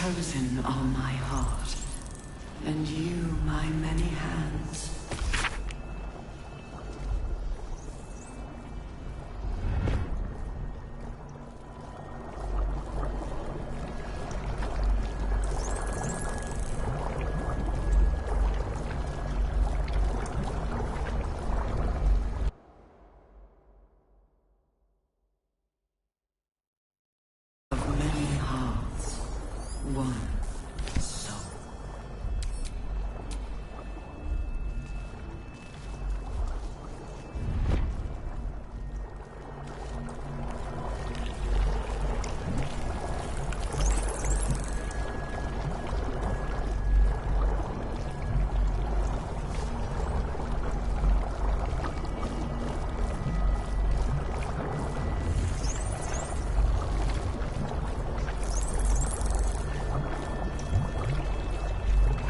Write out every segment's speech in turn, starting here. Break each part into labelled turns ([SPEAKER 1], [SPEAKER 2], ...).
[SPEAKER 1] chosen are my heart, and you my many hands.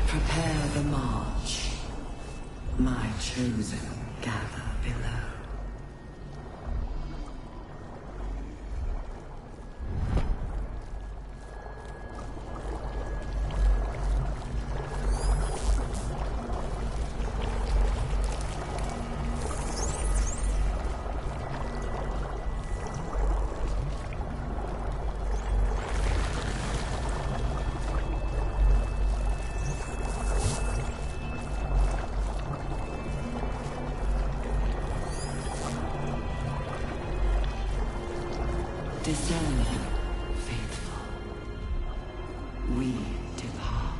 [SPEAKER 1] Prepare the march. My chosen gather below. Discern, faithful. We depart.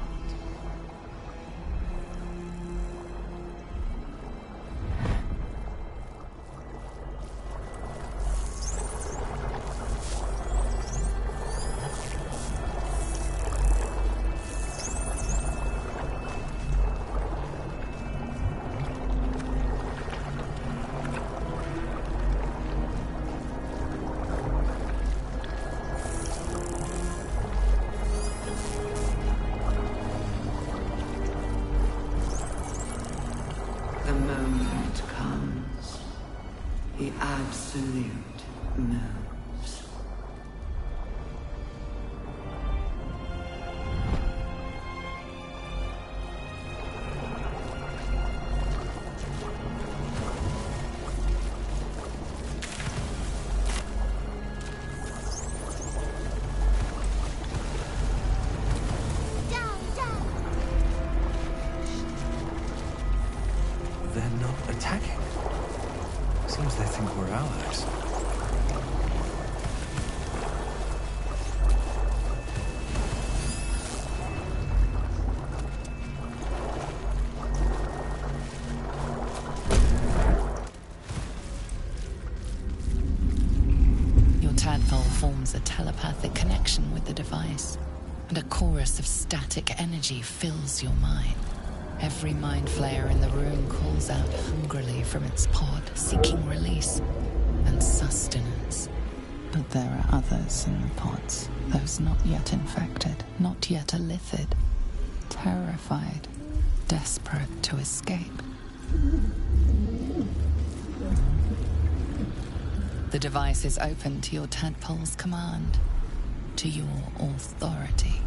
[SPEAKER 1] The moment comes. The absolute moves.
[SPEAKER 2] They're not attacking. Seems they think we're allies.
[SPEAKER 3] Your tadpole forms a telepathic connection with the device, and a chorus of static energy fills your mind. Every mind flayer in the room calls out hungrily from its pod, seeking release and sustenance. But there are others in the pods, those not yet infected, not yet elithid, terrified, desperate to escape. The device is open to your tadpole's command, to your authority.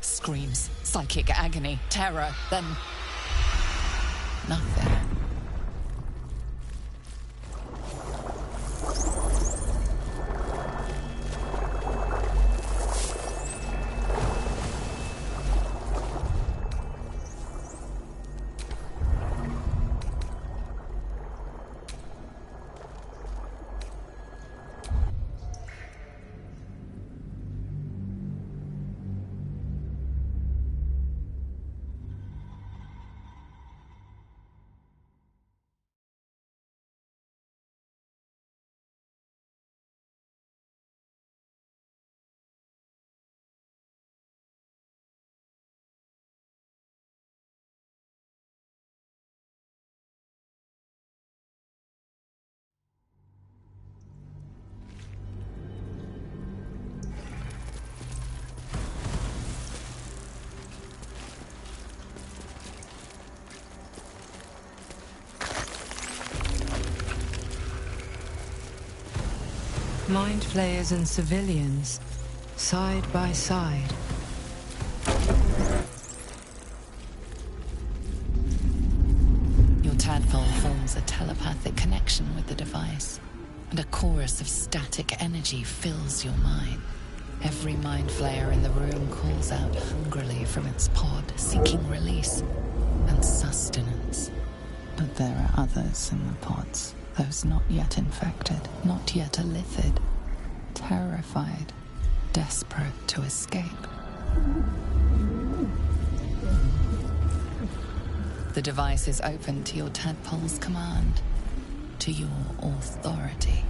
[SPEAKER 3] Screams, psychic agony, terror, then nothing.
[SPEAKER 1] Mind flayers and civilians, side by side.
[SPEAKER 3] Your tadpole forms a telepathic connection with the device, and a chorus of static energy fills your mind. Every mind flayer in the room calls out hungrily from its pod, seeking release and sustenance. But there are others in the pods, those not yet infected, not yet elithid, terrified, desperate to escape. The device is open to your tadpole's command, to your authority.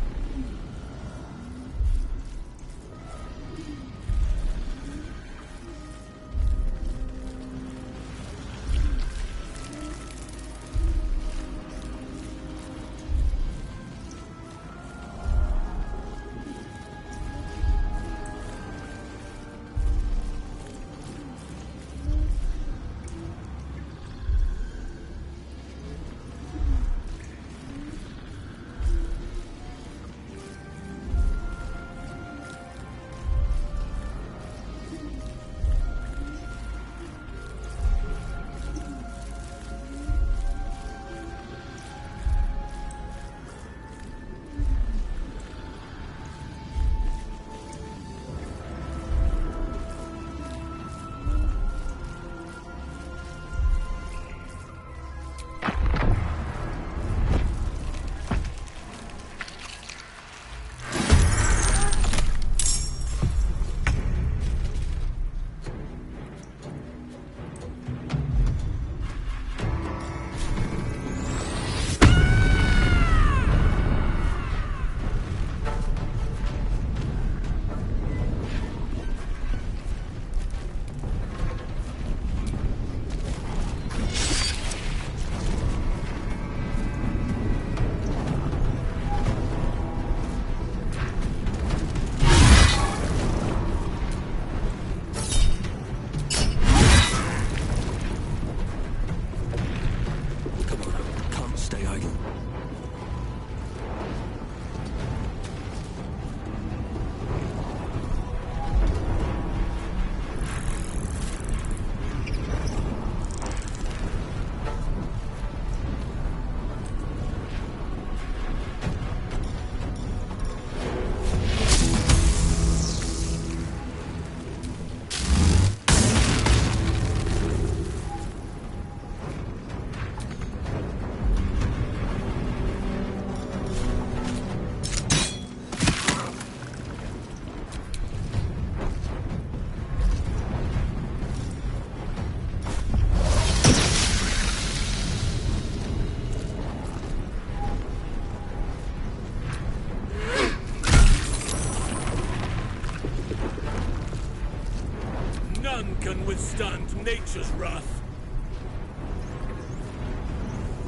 [SPEAKER 4] None can withstand nature's wrath.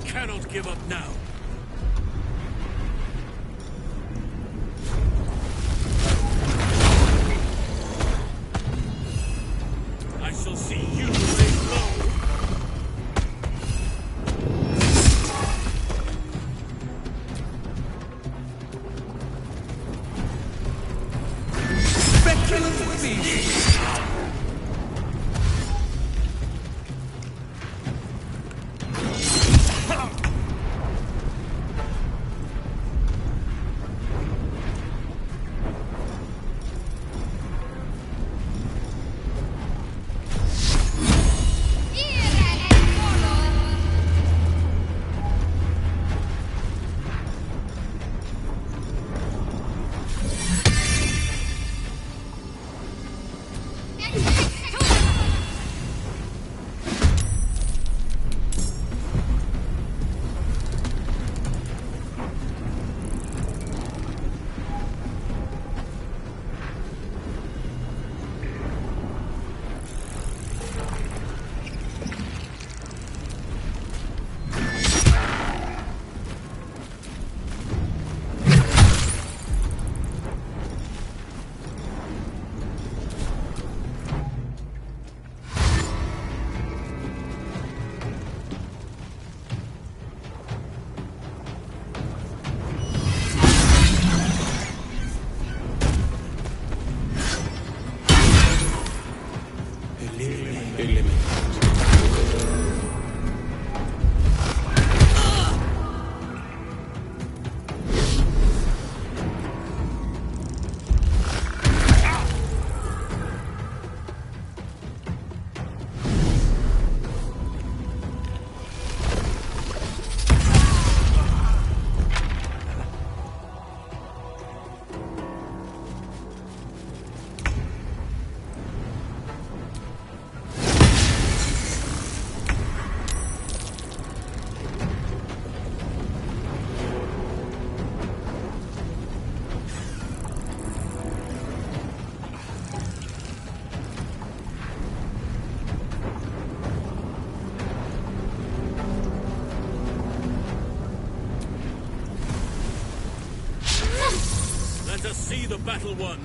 [SPEAKER 4] Cannot give up now. I shall see you lay low.
[SPEAKER 2] Speculous beast!
[SPEAKER 4] Let us see the battle won.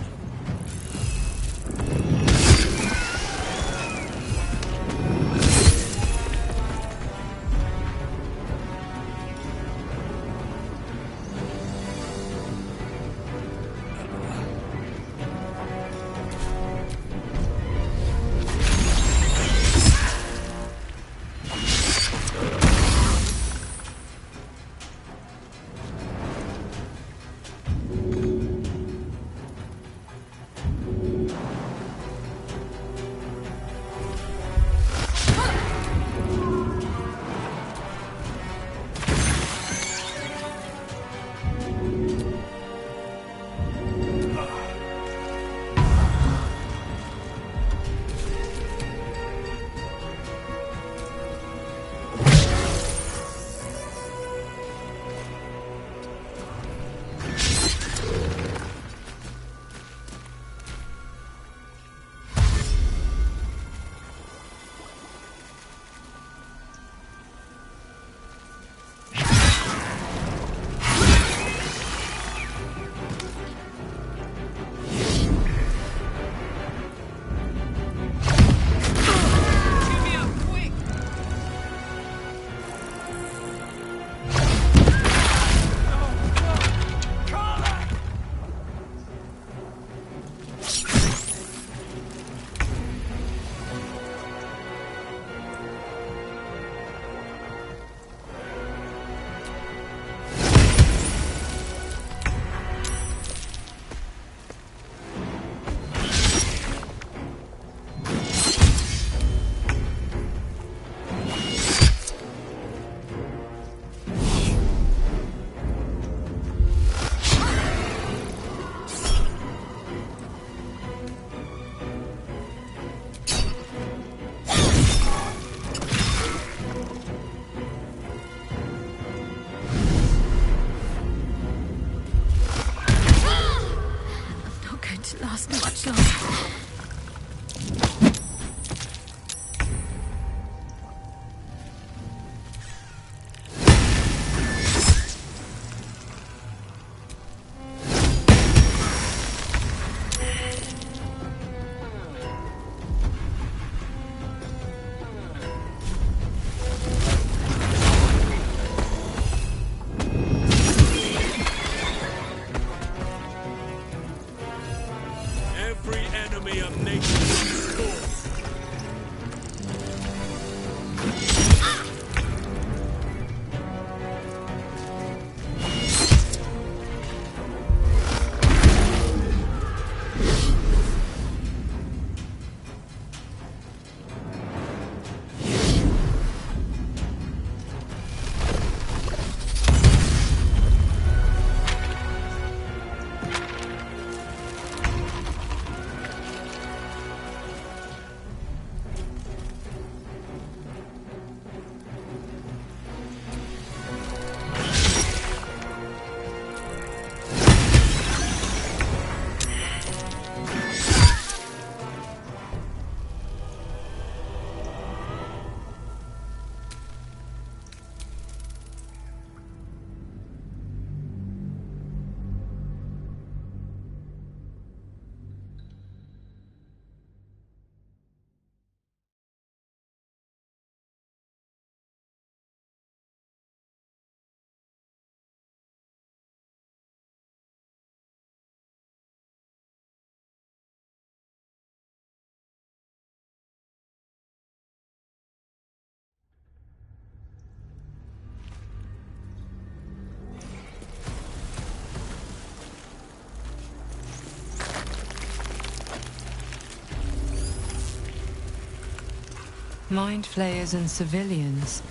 [SPEAKER 1] Mind flayers and civilians,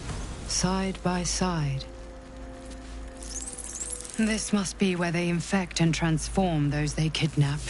[SPEAKER 1] side by side. This must be where they infect and transform those they kidnap.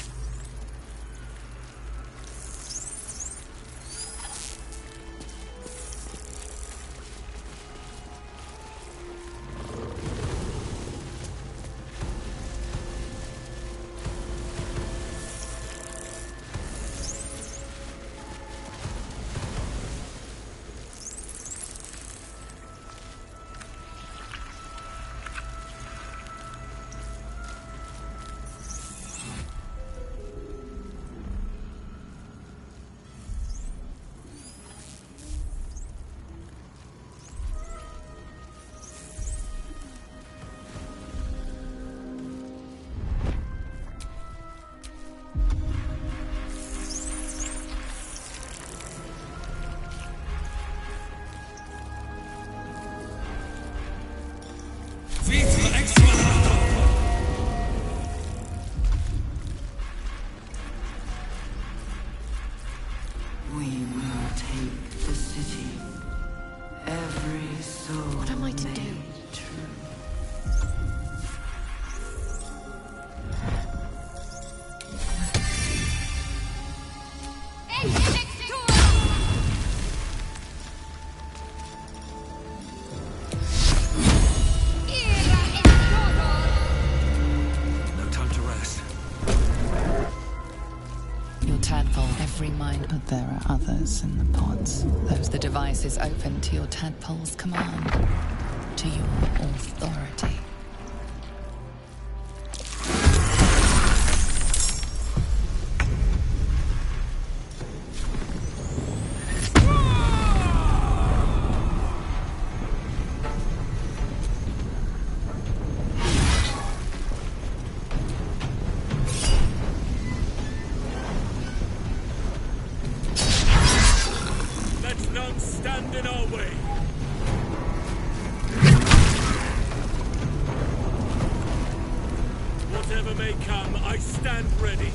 [SPEAKER 1] every soul.
[SPEAKER 5] What am I to do?
[SPEAKER 1] made true.
[SPEAKER 2] No time to rest.
[SPEAKER 3] Your tadpole, every mind, but there are others in the pods. The device is open to your tadpole's command, to your authority.
[SPEAKER 4] Let none stand in our way. Whatever may come, I stand ready.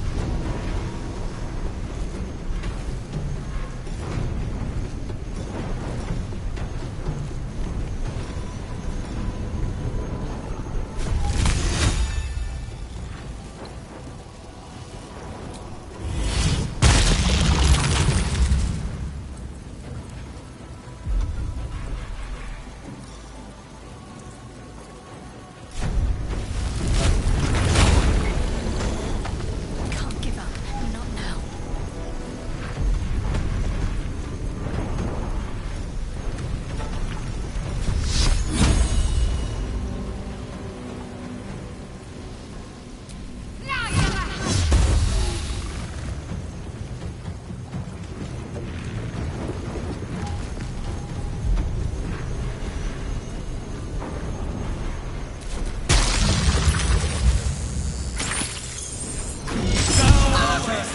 [SPEAKER 5] Can't give up. Not now.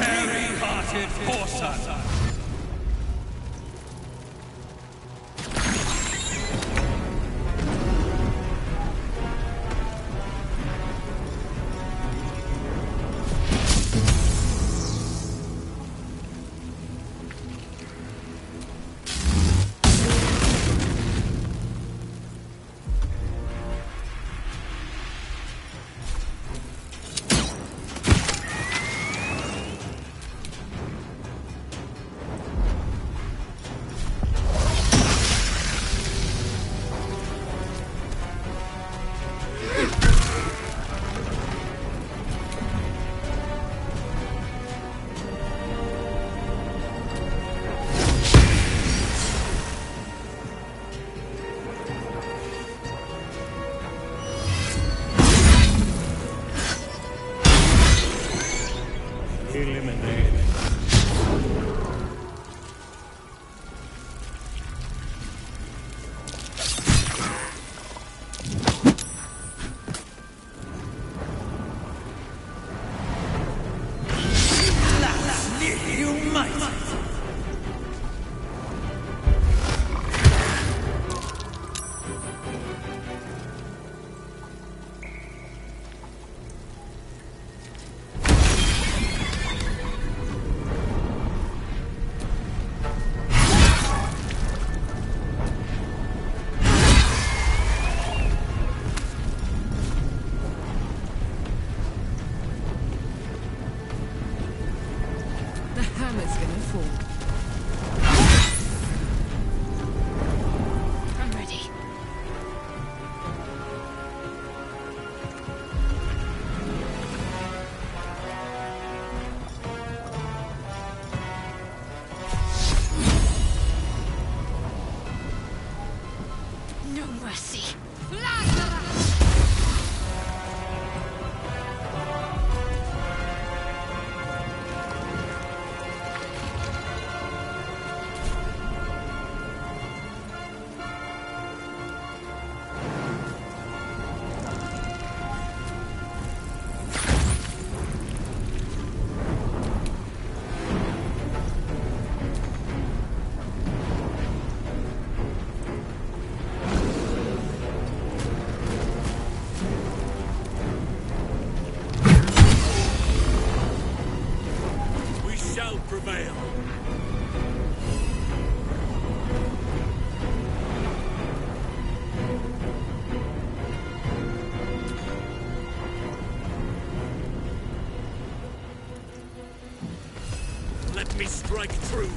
[SPEAKER 4] Heavy-hearted forcer. Eliminated.
[SPEAKER 2] You might.
[SPEAKER 5] The hammer's gonna fall. I'm ready. No mercy.
[SPEAKER 4] strike true.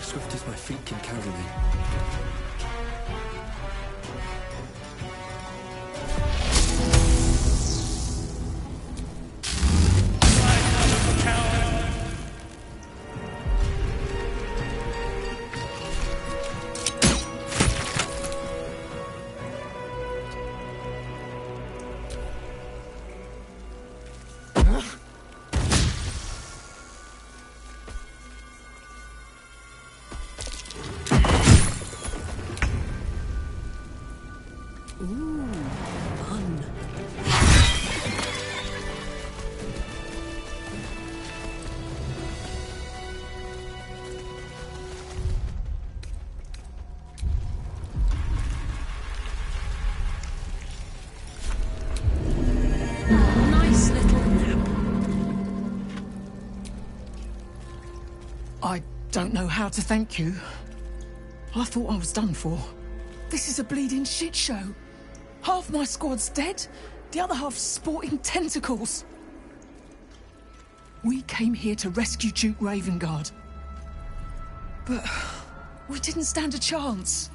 [SPEAKER 2] Swift as my feet can carry me.
[SPEAKER 5] Nice little nap.
[SPEAKER 6] I don't know how to thank you. I thought I was done for. This is a bleeding shit show. Half my squad's dead, the other half's sporting tentacles. We came here to rescue Duke Ravengard. But we didn't stand a chance.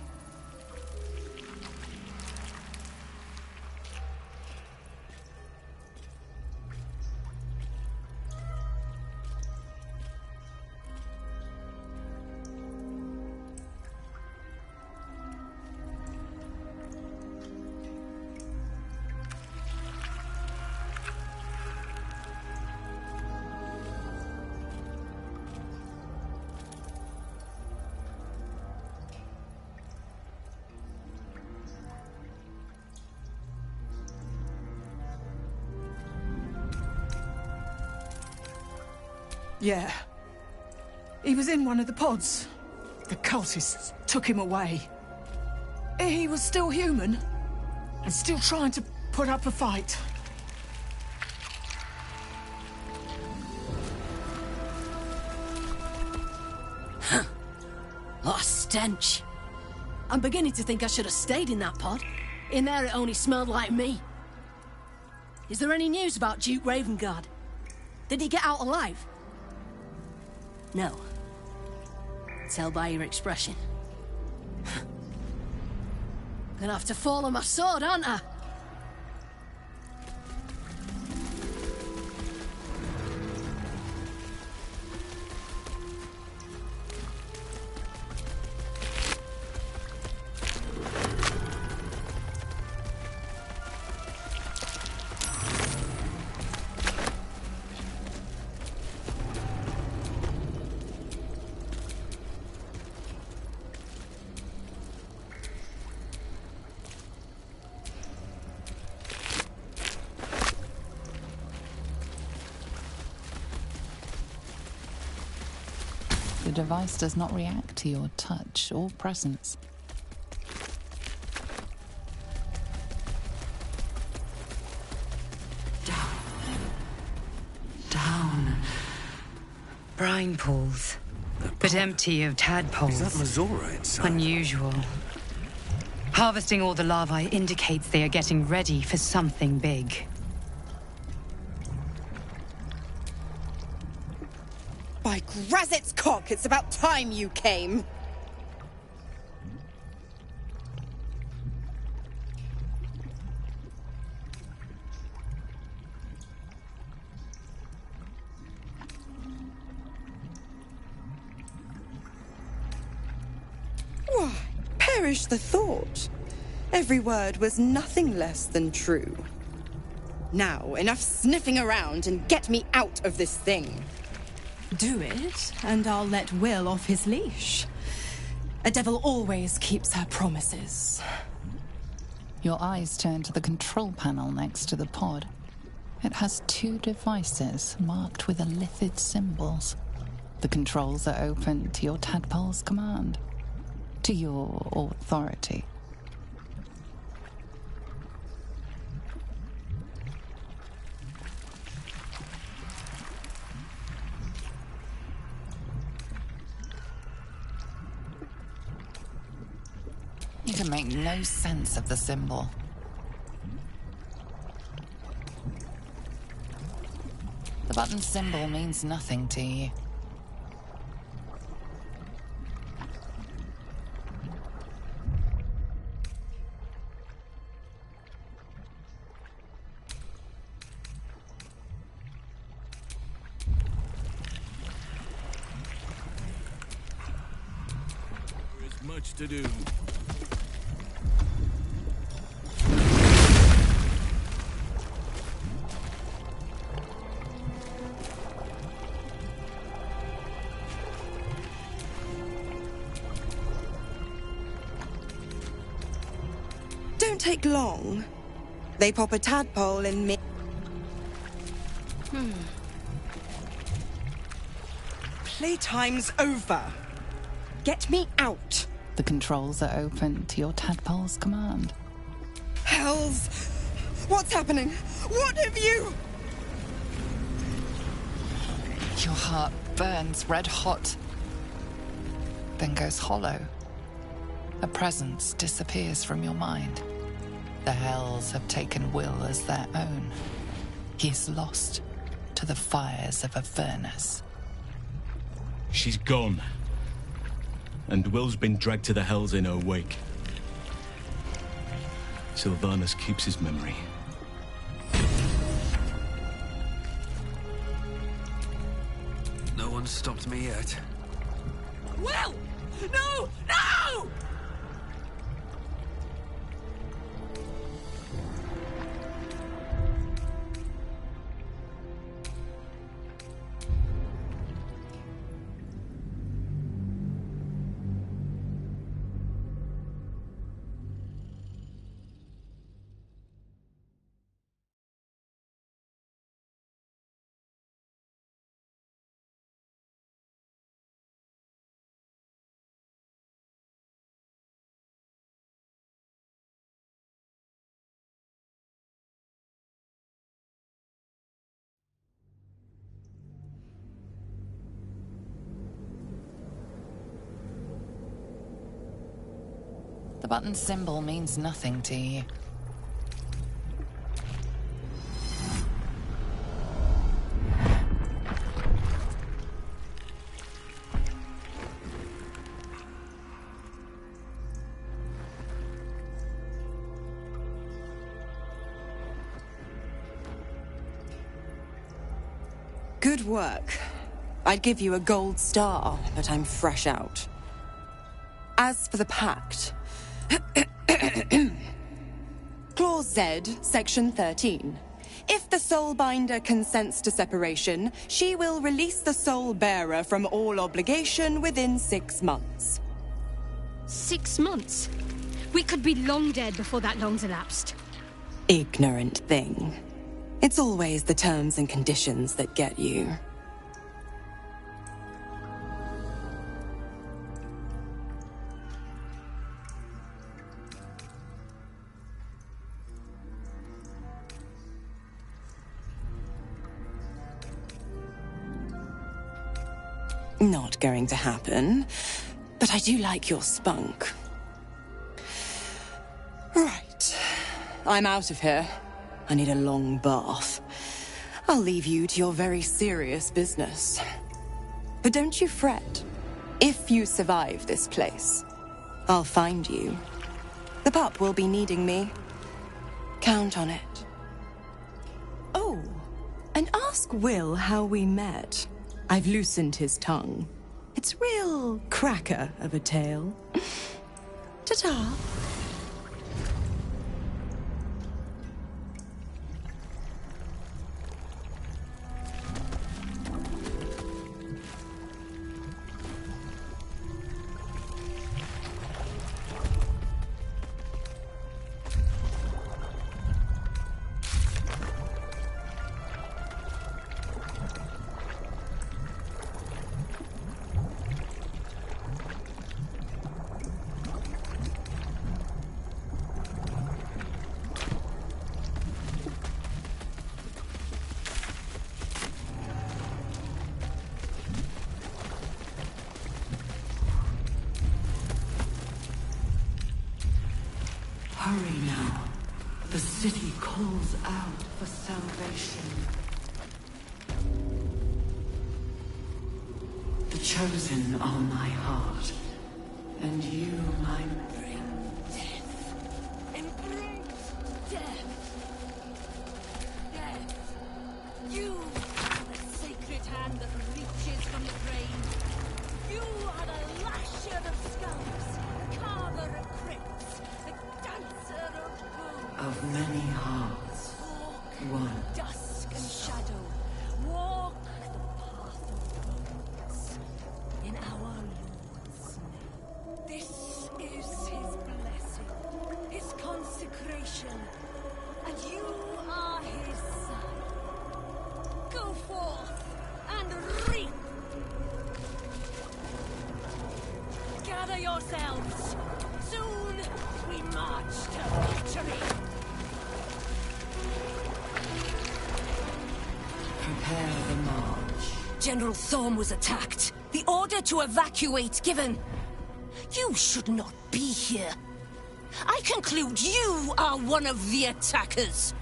[SPEAKER 6] Yeah. He was in one of the pods. The cultists took him away. He was still human and still trying to put up a fight.
[SPEAKER 7] What a stench. I'm beginning to think I should have stayed in that pod. In there it only smelled like me. Is there any news about Duke Ravengard? Did he get out alive? No. Tell by your expression. Gonna have to fall on my sword, aren't I?
[SPEAKER 3] The device does not react to your touch or presence.
[SPEAKER 1] Down. Brine pools, but empty of tadpoles.
[SPEAKER 2] Is that Mazora inside?
[SPEAKER 1] Unusual. Harvesting all the larvae indicates they are getting ready for something big.
[SPEAKER 8] By Grazit's cock, it's about time you came! Why, perish the thought. Every word was nothing less than true. Now, enough sniffing around and get me out of this thing.
[SPEAKER 9] Do it, and I'll let Will off his leash. A devil always keeps her promises.
[SPEAKER 3] Your eyes turn to the control panel next to the pod. It has two devices marked with illithid symbols. The controls are open to your tadpole's command, to your authority. You can make no sense of the symbol. The button symbol means nothing to you.
[SPEAKER 4] There's much to do.
[SPEAKER 8] Don't take long. They pop a tadpole in me. Playtime's over. Get me out.
[SPEAKER 3] The controls are open to your tadpole's command.
[SPEAKER 8] Hells! What's happening? What have you...
[SPEAKER 3] Your heart burns red hot, then goes hollow. A presence disappears from your mind. The Hells have taken Will as their own. He is lost to the fires of Avernus.
[SPEAKER 4] She's gone. And Will's been dragged to the Hells in her wake. Sylvanas keeps his memory.
[SPEAKER 2] No one's stopped me yet.
[SPEAKER 7] Will! No! No!
[SPEAKER 3] button symbol means nothing to you.
[SPEAKER 8] Good work. I'd give you a gold star, but I'm fresh out. As for the pact... Clause Z, Section 13. If the Soulbinder consents to separation, she will release the Soul Bearer from all obligation within 6 months.
[SPEAKER 5] 6 months? We could be long dead before that long's elapsed.
[SPEAKER 8] Ignorant thing. It's always the terms and conditions that get you. Not going to happen, but I do like your spunk. Right. I'm out of here. I need a long bath. I'll leave you to your very serious business. But don't you fret. If you survive this place, I'll find you. The pup will be needing me. Count on it. Oh, and ask Will how we met. I've loosened his tongue. It's real cracker of a tale. Ta-ta.
[SPEAKER 10] Hurry now. The city calls out for salvation. The chosen are my heart, and you my
[SPEAKER 7] Bring death. Embrace death. Death. You are the sacred hand that reaches from the grave. You are the lasher of skulls, carver of crypts, the dancer of bones.
[SPEAKER 10] of many hearts.
[SPEAKER 7] Walk
[SPEAKER 10] One.
[SPEAKER 7] dusk and shadow. Walk the path of bones. In our Lord's name. This is his blessing, his consecration, and you are his son. Go forth and reap. Gather yourselves. Soon we march to victory.
[SPEAKER 10] Prepare the march.
[SPEAKER 7] General Thorm was attacked. The order to evacuate given. You should not be here. I conclude you are one of the attackers.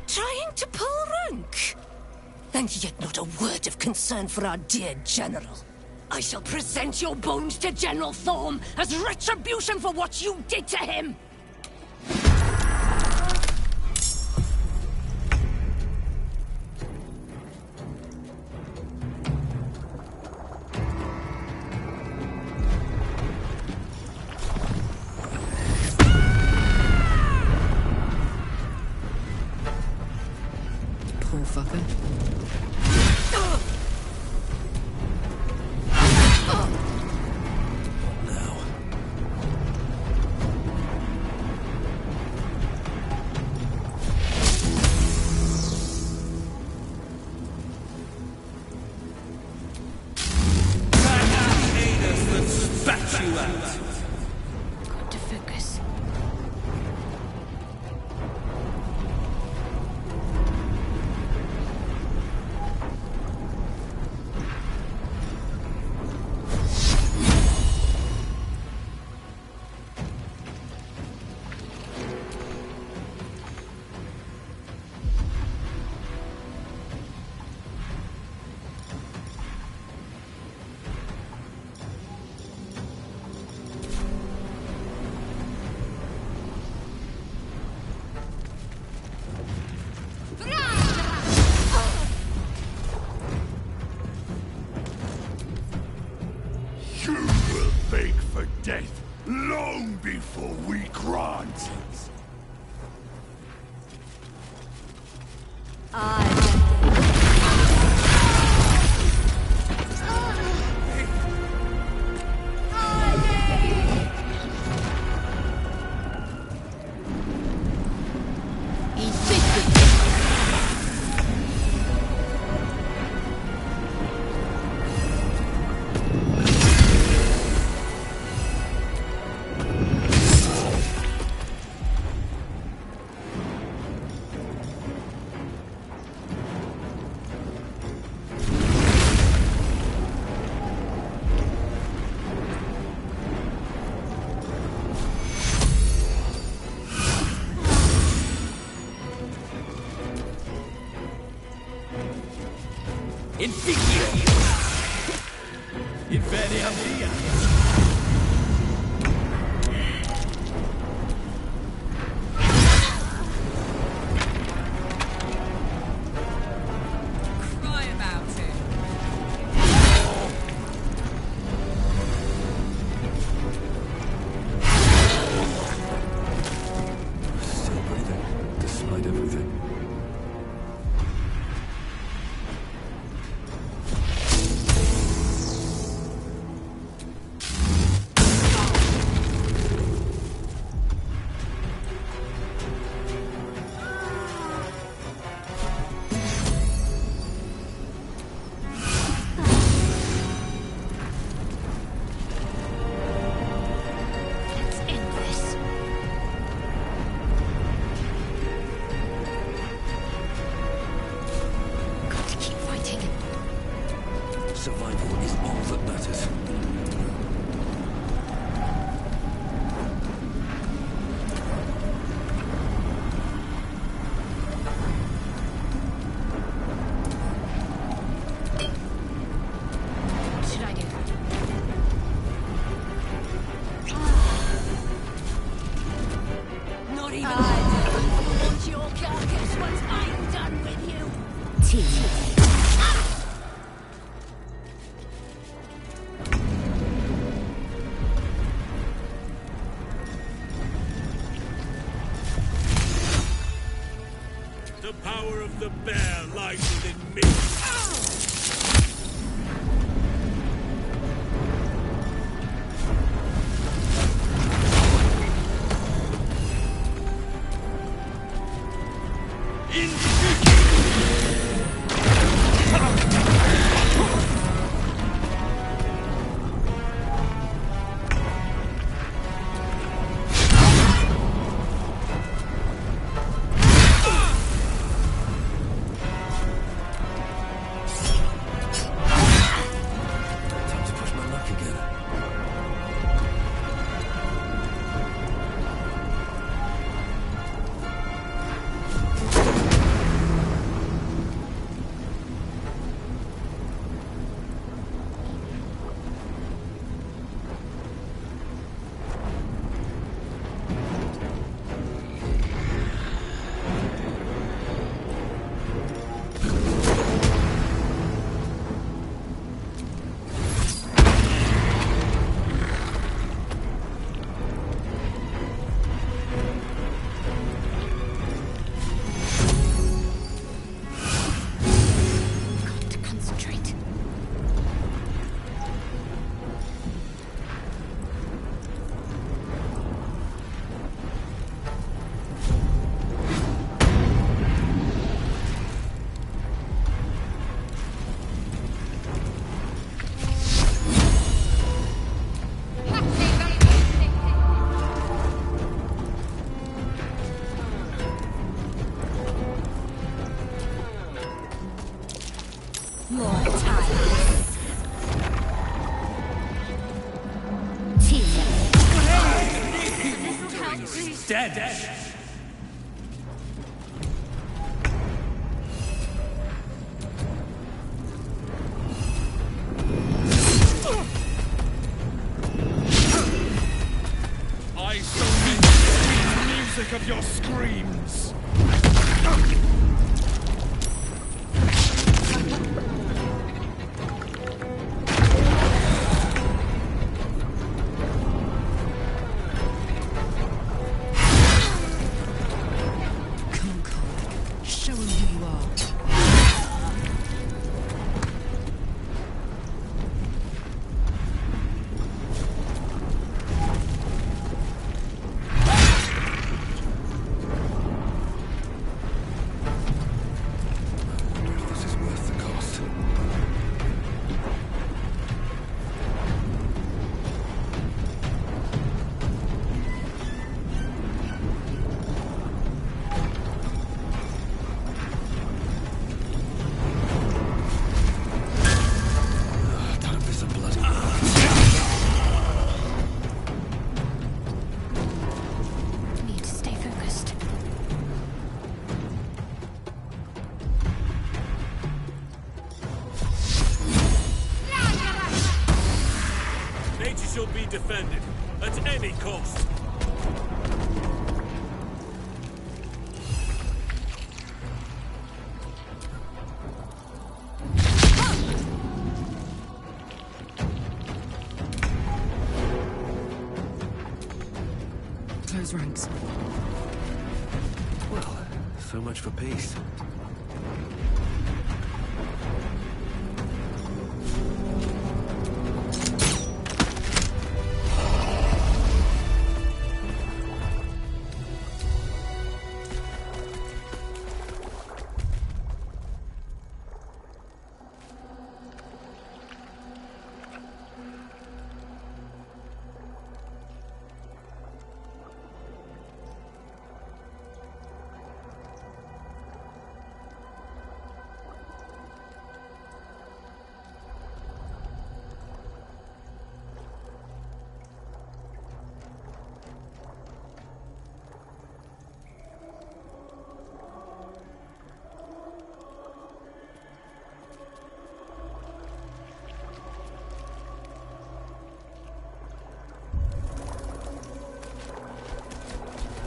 [SPEAKER 7] Trying to pull rank. And yet not a word of concern for our dear General. I shall present your bones to General Thorm as retribution for what you did to him.
[SPEAKER 6] Poor fucker.
[SPEAKER 5] Got to focus.
[SPEAKER 2] Still breathing, despite everything.
[SPEAKER 5] Let's end this. Got to keep fighting.
[SPEAKER 2] Survival is all that matters.
[SPEAKER 5] What should I do?
[SPEAKER 7] Not even I want your carcass once I'm done with you.
[SPEAKER 4] The power of the bear lies within me.
[SPEAKER 2] Time to push my luck again.
[SPEAKER 5] Got to concentrate.
[SPEAKER 7] More time.
[SPEAKER 4] Dead. I so need the music of your screams.
[SPEAKER 3] Come, Karlach. Show him who you are.
[SPEAKER 11] shall be defended, at any cost.
[SPEAKER 6] Close ranks.
[SPEAKER 2] Well, so much for peace.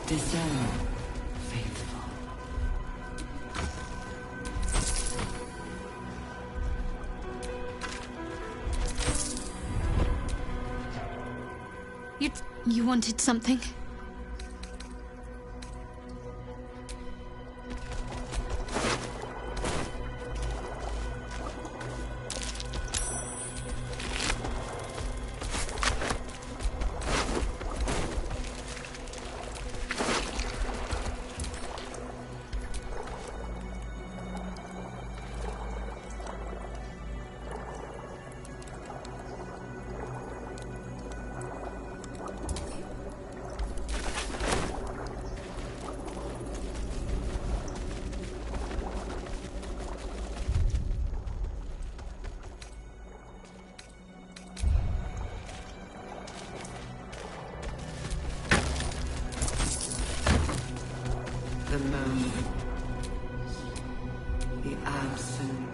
[SPEAKER 10] Discern, faithful.
[SPEAKER 5] You wanted something?
[SPEAKER 10] The moment, the absent.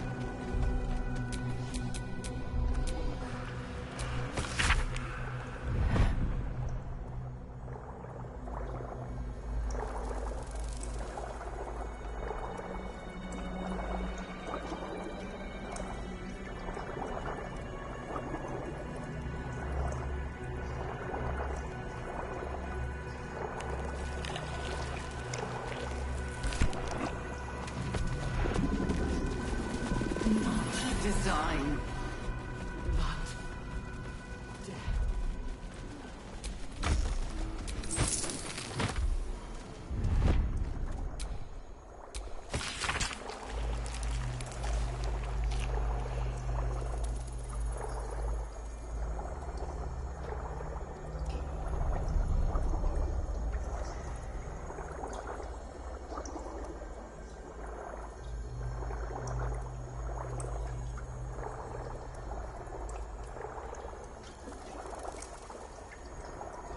[SPEAKER 10] Design, but death.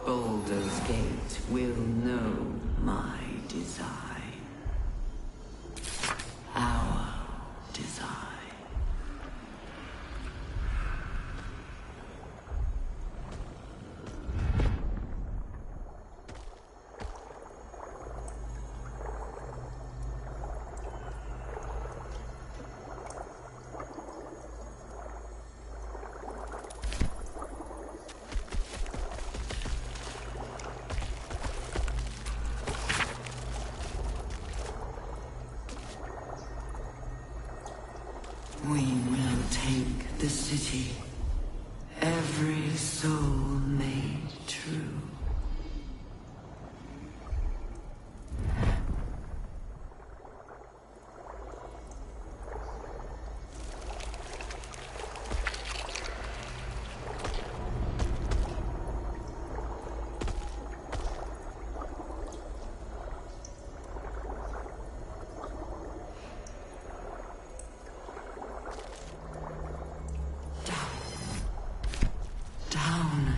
[SPEAKER 10] Baldur's Gate will know my design. Our design. We will take the city, every soul made true. Down.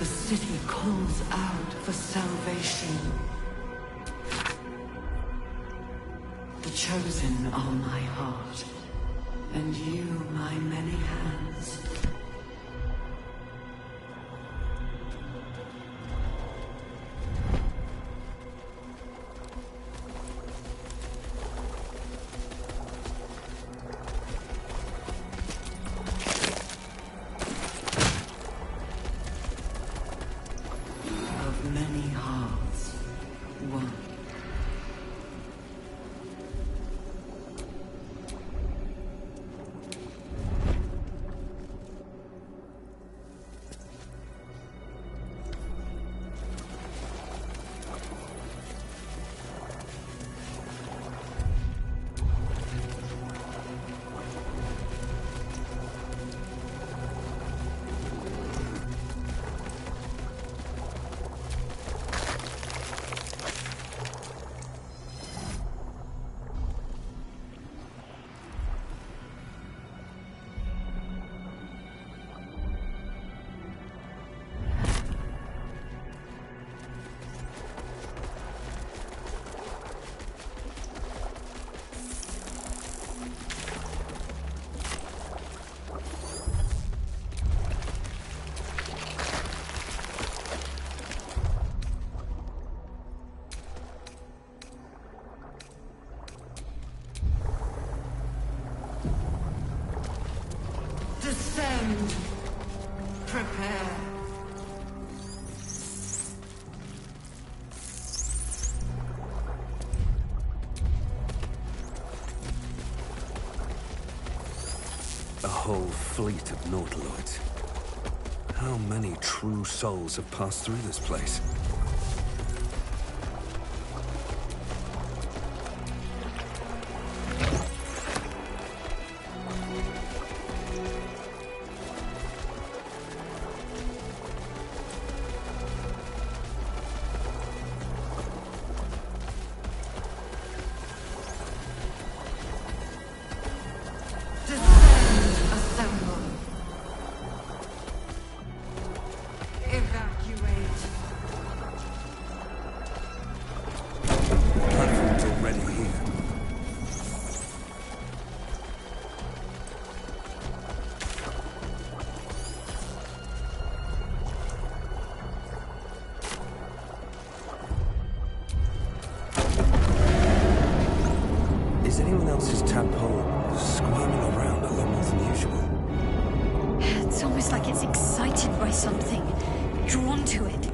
[SPEAKER 10] The city calls out for salvation. The chosen are my heart, and you my many hands. Of many hearts, one. Descend. Prepare.
[SPEAKER 12] A whole fleet of Nautiloids. How many true souls have passed through this place? Is anyone else's tadpole squirming around a lot more than usual?
[SPEAKER 5] It's almost like it's excited by something, drawn to it.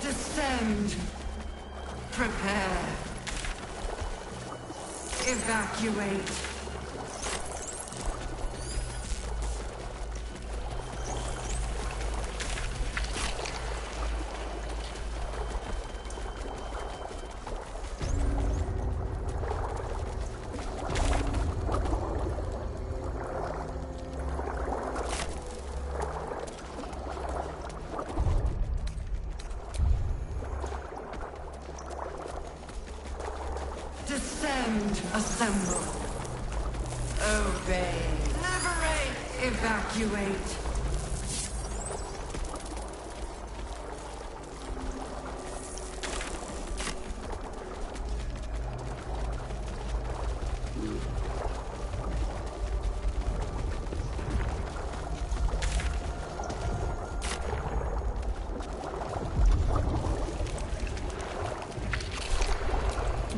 [SPEAKER 10] Descend. Prepare. Evacuate. Defend, assemble. Obey, liberate, evacuate.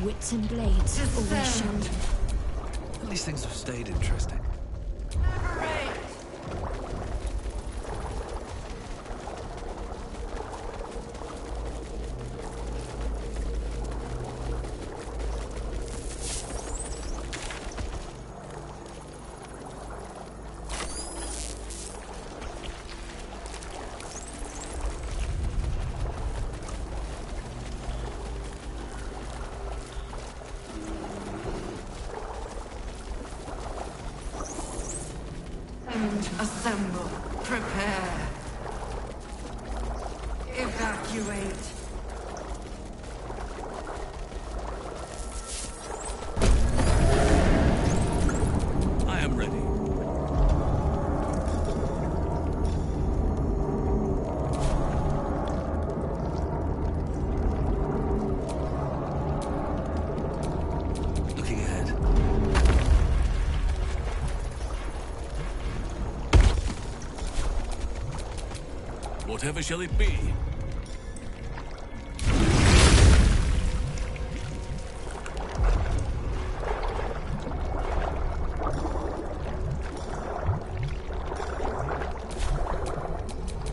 [SPEAKER 5] Wits and blades always sharp.
[SPEAKER 2] At least things have stayed interesting.
[SPEAKER 10] Assemble. Prepare. Evacuate.
[SPEAKER 11] I am ready.
[SPEAKER 2] Looking ahead.
[SPEAKER 11] Whatever shall it be?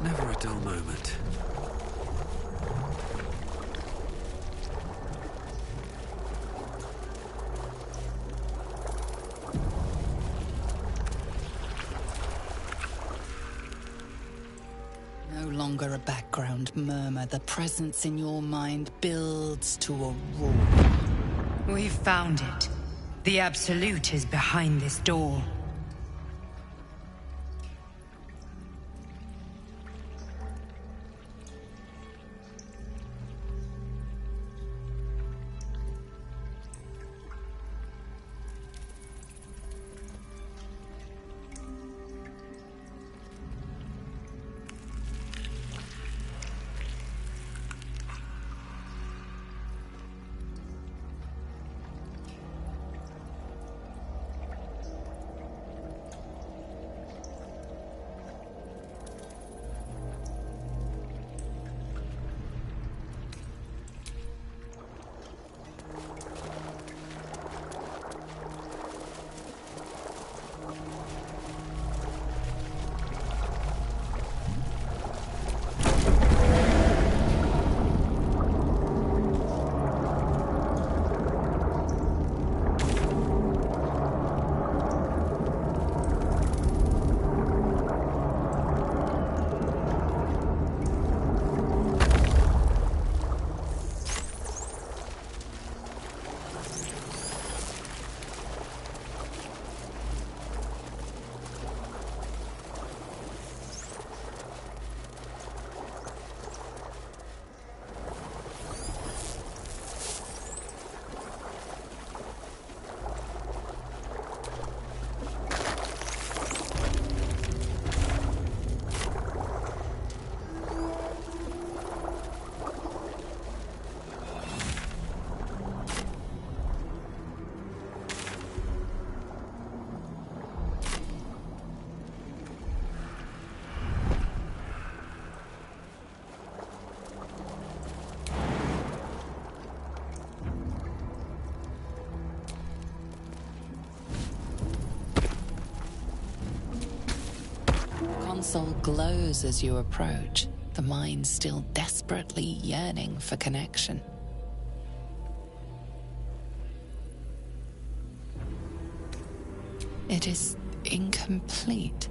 [SPEAKER 2] Never a dull moment.
[SPEAKER 3] No longer a background murmur. The presence in your mind builds to a roar.
[SPEAKER 1] We've found it. The Absolute is behind this door.
[SPEAKER 3] Console glows as you approach, the mind still desperately yearning for connection. It is incomplete.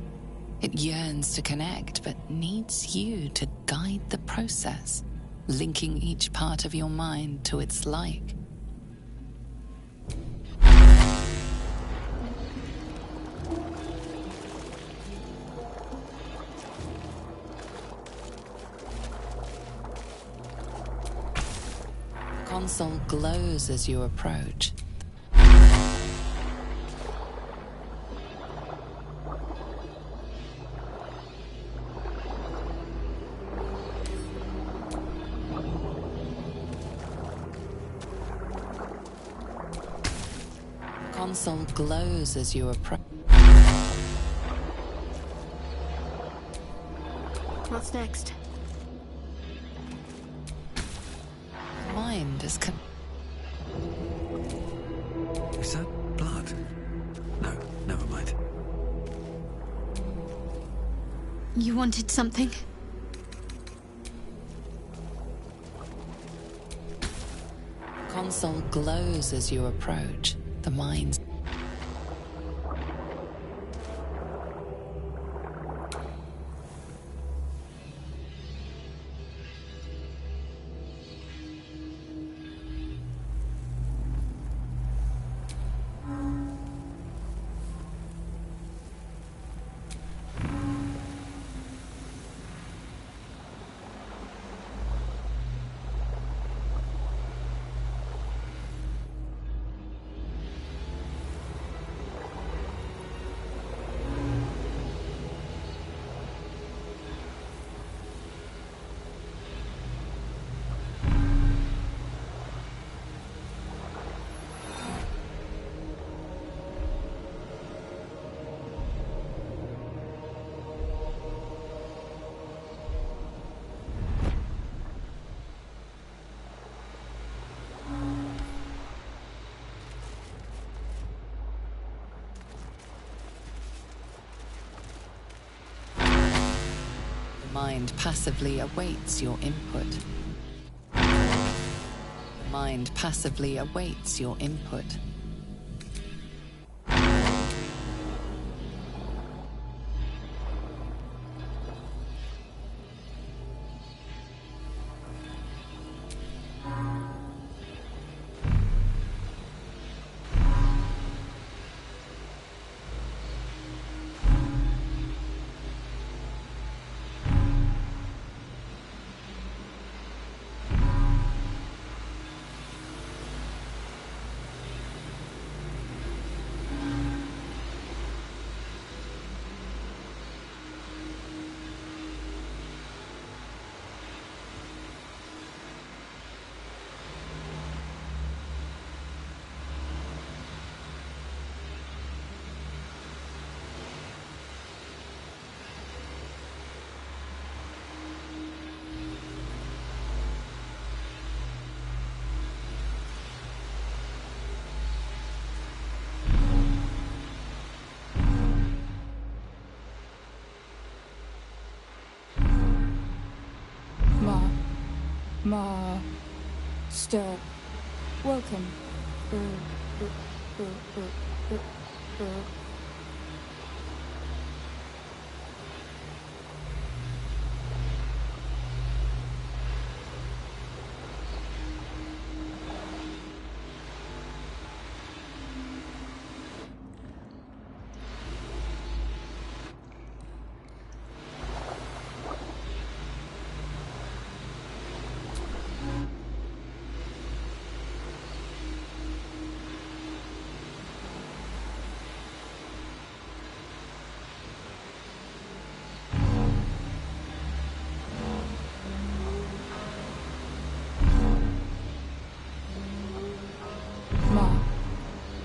[SPEAKER 3] It yearns to connect, but needs you to guide the process, linking each part of your mind to its like. Console glows as you approach, console glows as you approach.
[SPEAKER 5] What's next?
[SPEAKER 3] Mind is
[SPEAKER 12] Is that blood? No, never mind.
[SPEAKER 5] You wanted something?
[SPEAKER 3] Console glows as you approach. The mind's mind passively awaits your input. The mind passively awaits your input.
[SPEAKER 13] Master, welcome.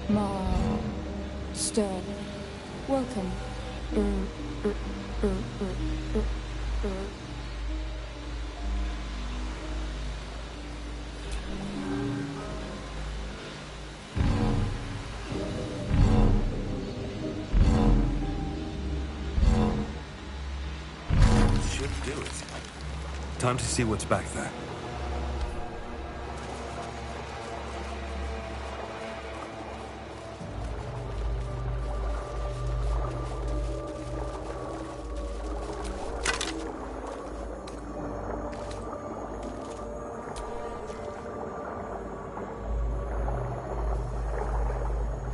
[SPEAKER 13] Master, welcome.
[SPEAKER 12] Should do it. Time to see what's back there.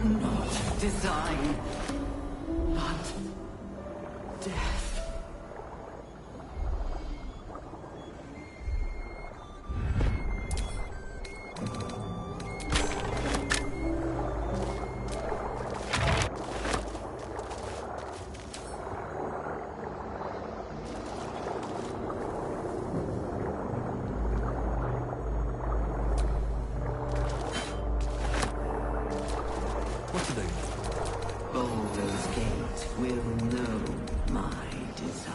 [SPEAKER 10] Not design, but death.
[SPEAKER 12] What do they
[SPEAKER 10] will know my design.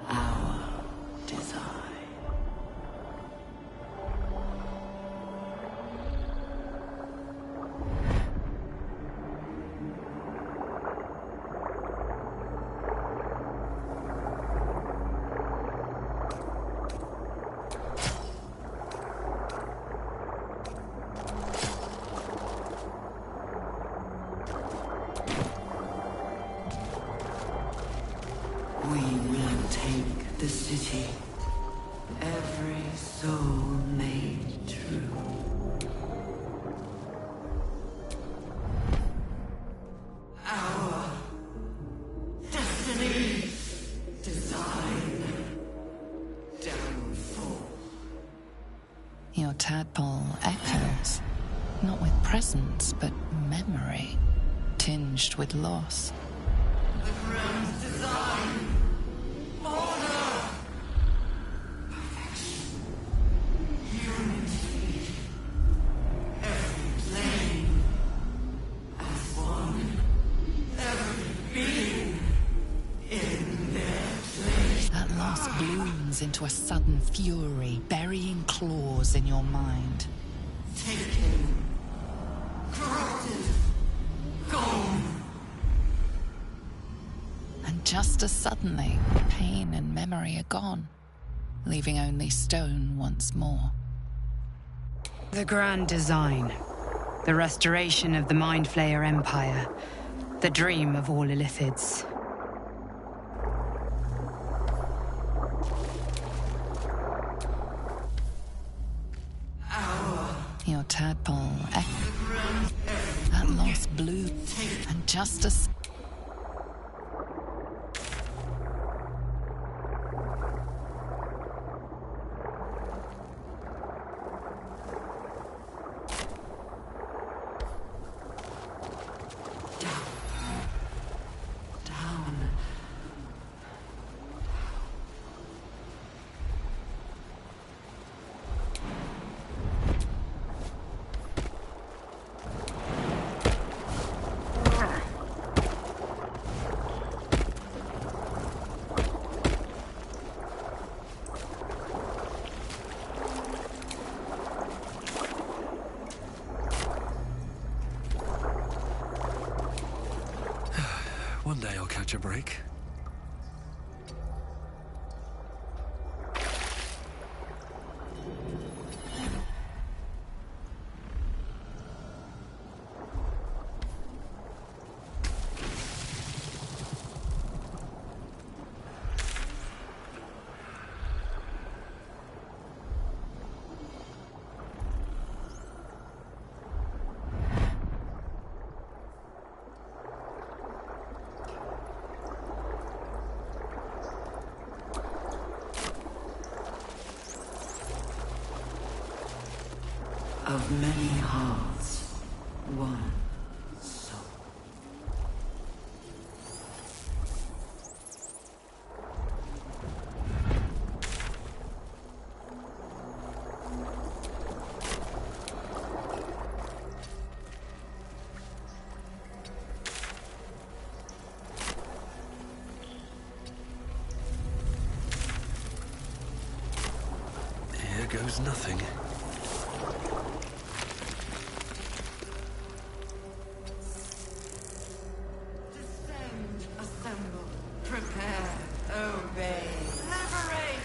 [SPEAKER 10] Our design. We will take the city. Every soul made true. Our destiny. Design. Downfall.
[SPEAKER 3] Your tadpole echoes, not with presence, but memory, tinged with loss.
[SPEAKER 10] The grand design. Order. Perfection. Unity. Every plane. As one. Every being. In their place.
[SPEAKER 3] That loss blooms into a sudden fury, burying claws in your mind.
[SPEAKER 10] Taken. Corrupted. Gone.
[SPEAKER 3] And just as suddenly, pain and memory are gone, leaving only stone once more.
[SPEAKER 1] The grand design. The restoration of the Mind Flayer Empire. The dream of all Illithids.
[SPEAKER 3] Your tadpole echoes. That loss blew, and just as
[SPEAKER 10] Down.
[SPEAKER 12] One day I'll catch a break.
[SPEAKER 10] Of many hearts, one soul.
[SPEAKER 12] Here goes nothing.
[SPEAKER 10] Descend, assemble, prepare, obey, liberate!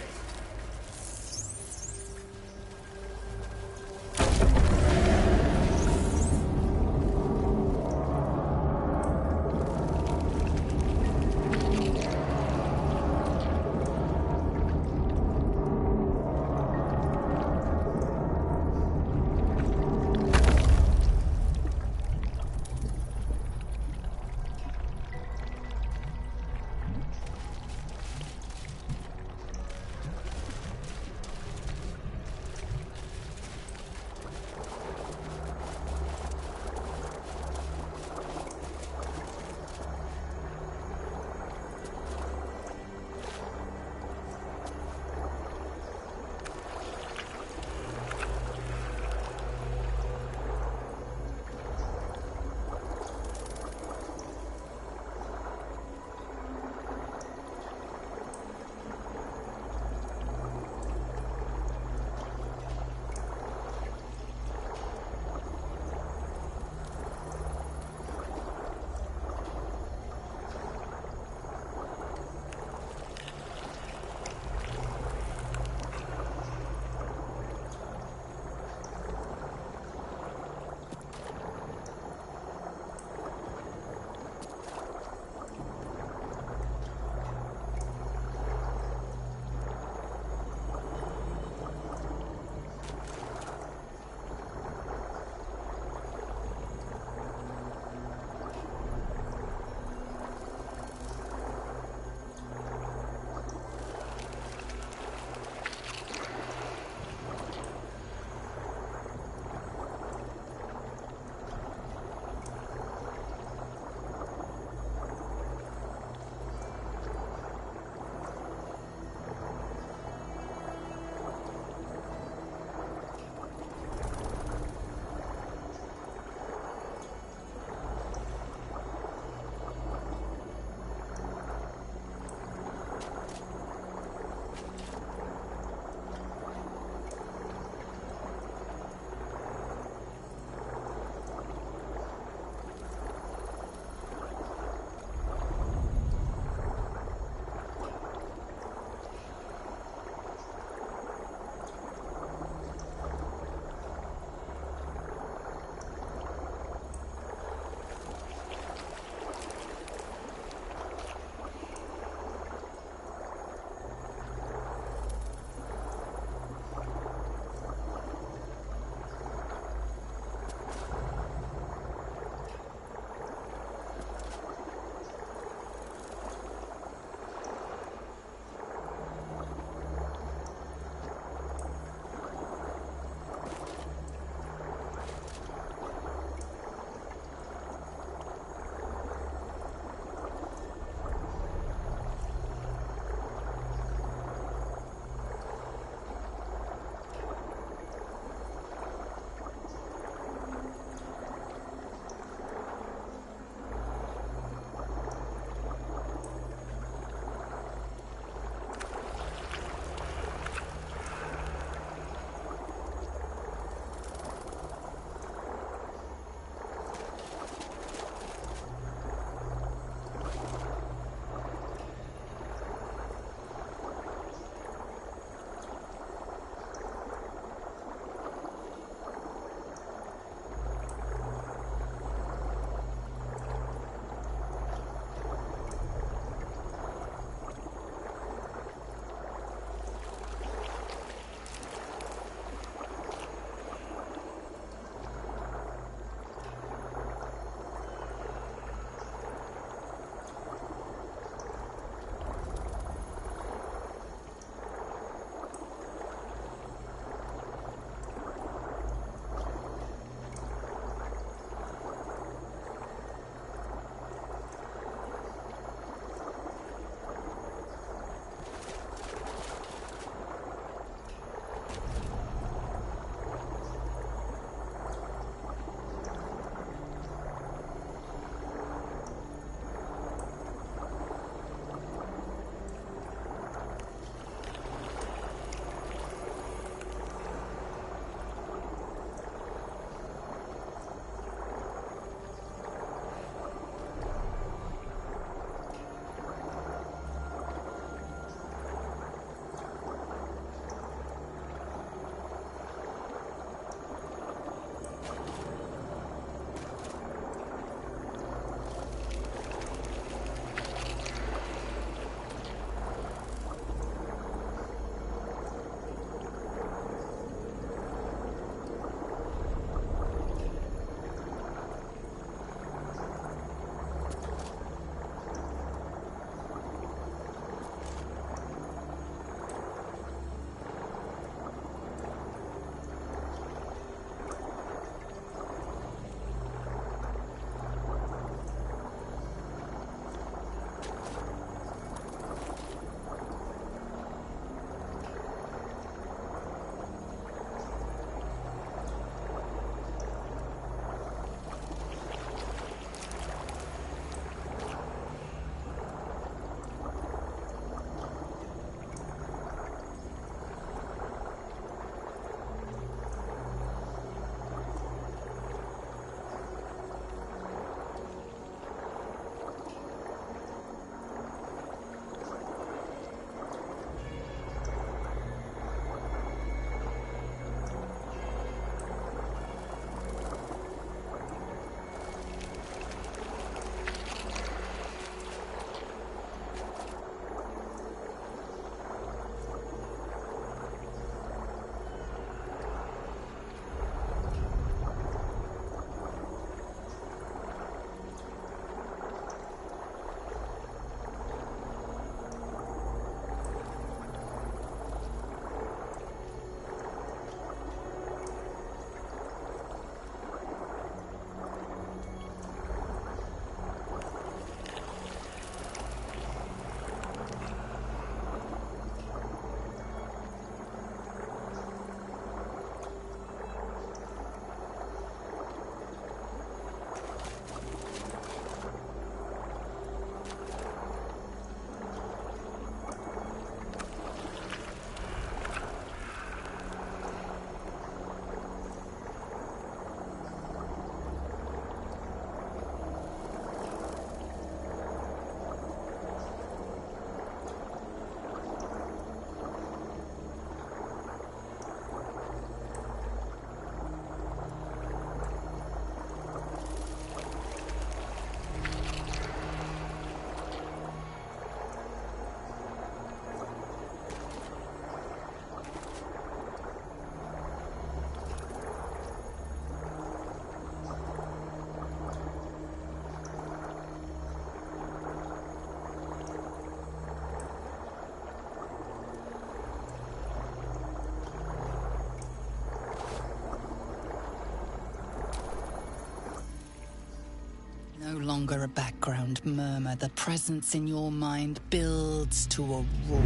[SPEAKER 3] longer a background murmur. The presence in your mind builds to a roar.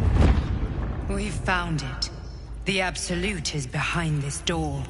[SPEAKER 1] We've found it. The Absolute is behind this door.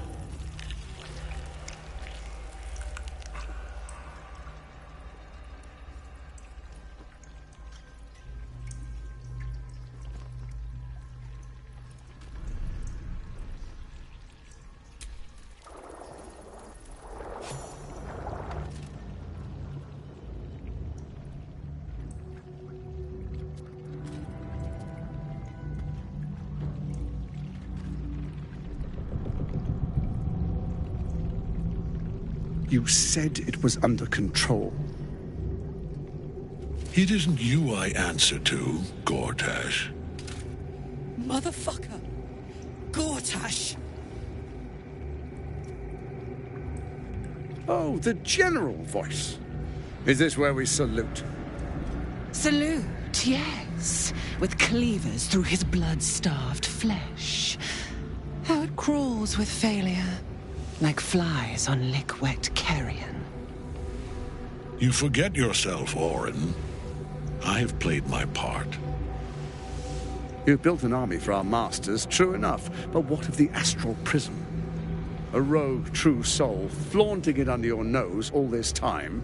[SPEAKER 14] You said it was under control.
[SPEAKER 15] It isn't you I answer to, Gortash.
[SPEAKER 9] Motherfucker! Gortash!
[SPEAKER 14] Oh, the general voice. Is this where we salute?
[SPEAKER 16] Salute, yes. With cleavers through his blood-starved flesh. How it crawls with failure. Like flies on lick-wet carrion.
[SPEAKER 15] You forget yourself, Orin. I've played my part.
[SPEAKER 14] You've built an army for our masters, true enough. But what of the Astral Prism? A rogue true soul flaunting it under your nose all this time,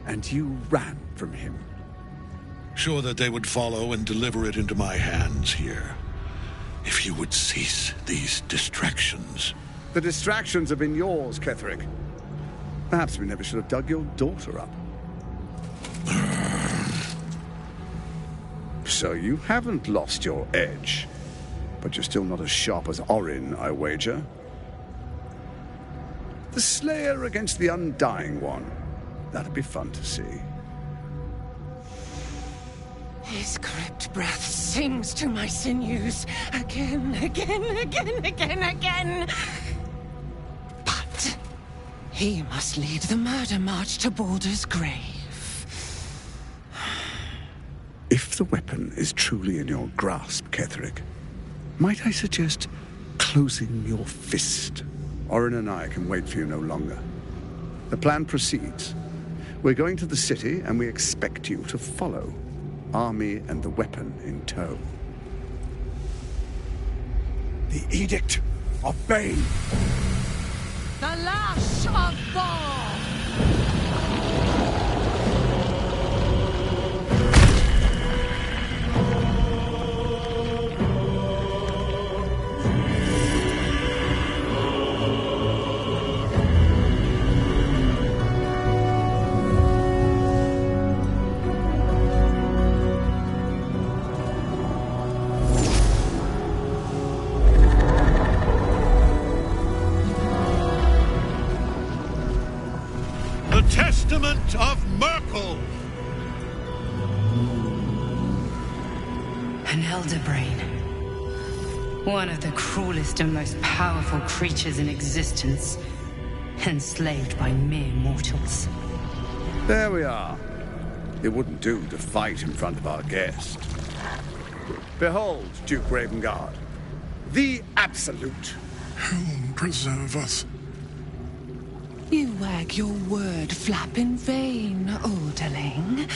[SPEAKER 14] and you ran from him.
[SPEAKER 15] Sure that they would follow and deliver it into my hands here. If you would cease these distractions.
[SPEAKER 14] The distractions have been yours, Ketheric. Perhaps we never should have dug your daughter up. So you haven't lost your edge. But you're still not as sharp as Orin, I wager. The Slayer against the Undying One. That'd be fun to see.
[SPEAKER 16] His crypt breath sings to my sinews. Again, again, again, again, again. But he must lead the murder march to Baldur's grave.
[SPEAKER 14] If the weapon is truly in your grasp, Ketheric, might I suggest closing your fist? Orin and I can wait for you no longer. The plan proceeds. We're going to the city, and we expect you to follow. Army and the weapon in tow.
[SPEAKER 17] The Edict of Bane.
[SPEAKER 16] The Lash of Thor!
[SPEAKER 15] Testament of Myrkul!
[SPEAKER 1] An Elder Brain. One of the cruelest and most powerful creatures in existence. Enslaved by mere mortals.
[SPEAKER 14] There we are. It wouldn't do to fight in front of our guest. Behold, Duke Ravengard. The Absolute.
[SPEAKER 15] Helm preserve us.
[SPEAKER 16] You wag your word flap in vain, Alderling.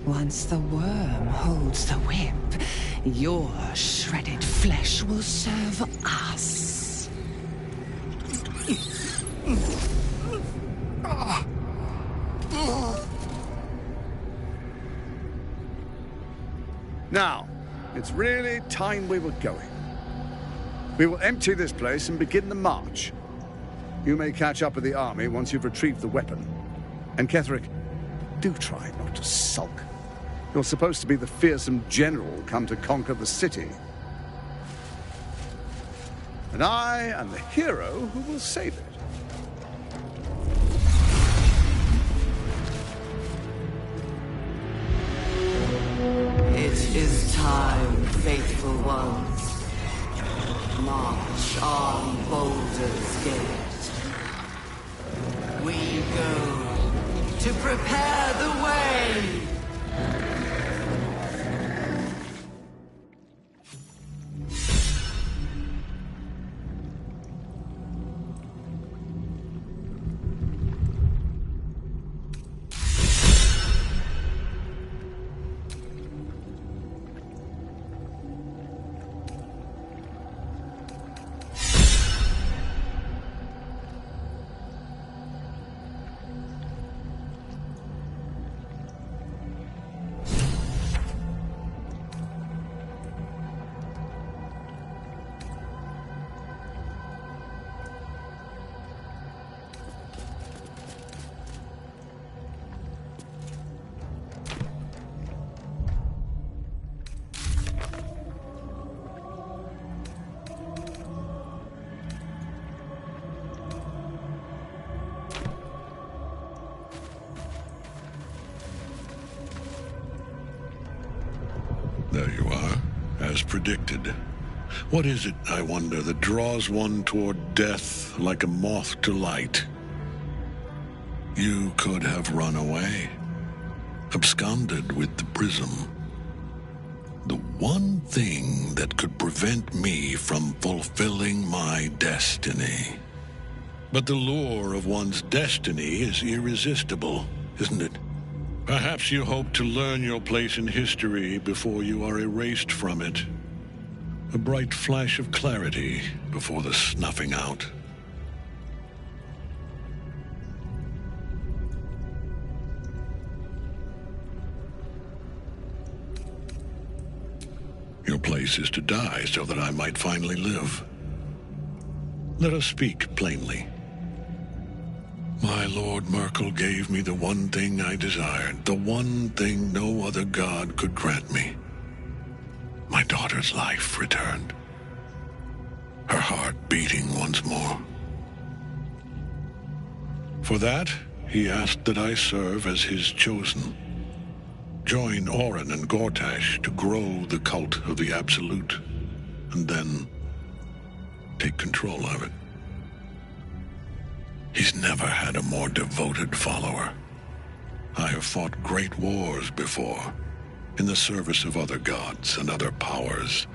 [SPEAKER 16] Once the worm holds the whip, your shredded flesh will serve us.
[SPEAKER 14] Now, it's really time we were going. We will empty this place and begin the march. You may catch up with the army once you've retrieved the weapon. And Ketheric, do try not to sulk. You're supposed to be the fearsome general come to conquer the city. And I am the hero who will save it.
[SPEAKER 10] It is time, faithful ones. March on Baldur's Gate. We go to prepare the way.
[SPEAKER 15] as predicted. What is it, I wonder, that draws one toward death like a moth to light? You could have run away, absconded with the prism. The one thing that could prevent me from fulfilling my destiny. But the lure of one's destiny is irresistible, isn't it? Perhaps you hope to learn your place in history before you are erased from it. A bright flash of clarity before the snuffing out. Your place is to die so that I might finally live. Let us speak plainly. My Lord Myrkul gave me the one thing I desired, the one thing no other god could grant me. My daughter's life returned. Her heart beating once more. For that, he asked that I serve as his chosen. Join Orin and Gortash to grow the cult of the Absolute, and then take control of it. He's never had a more devoted follower. I have fought great wars before, in the service of other gods and other powers,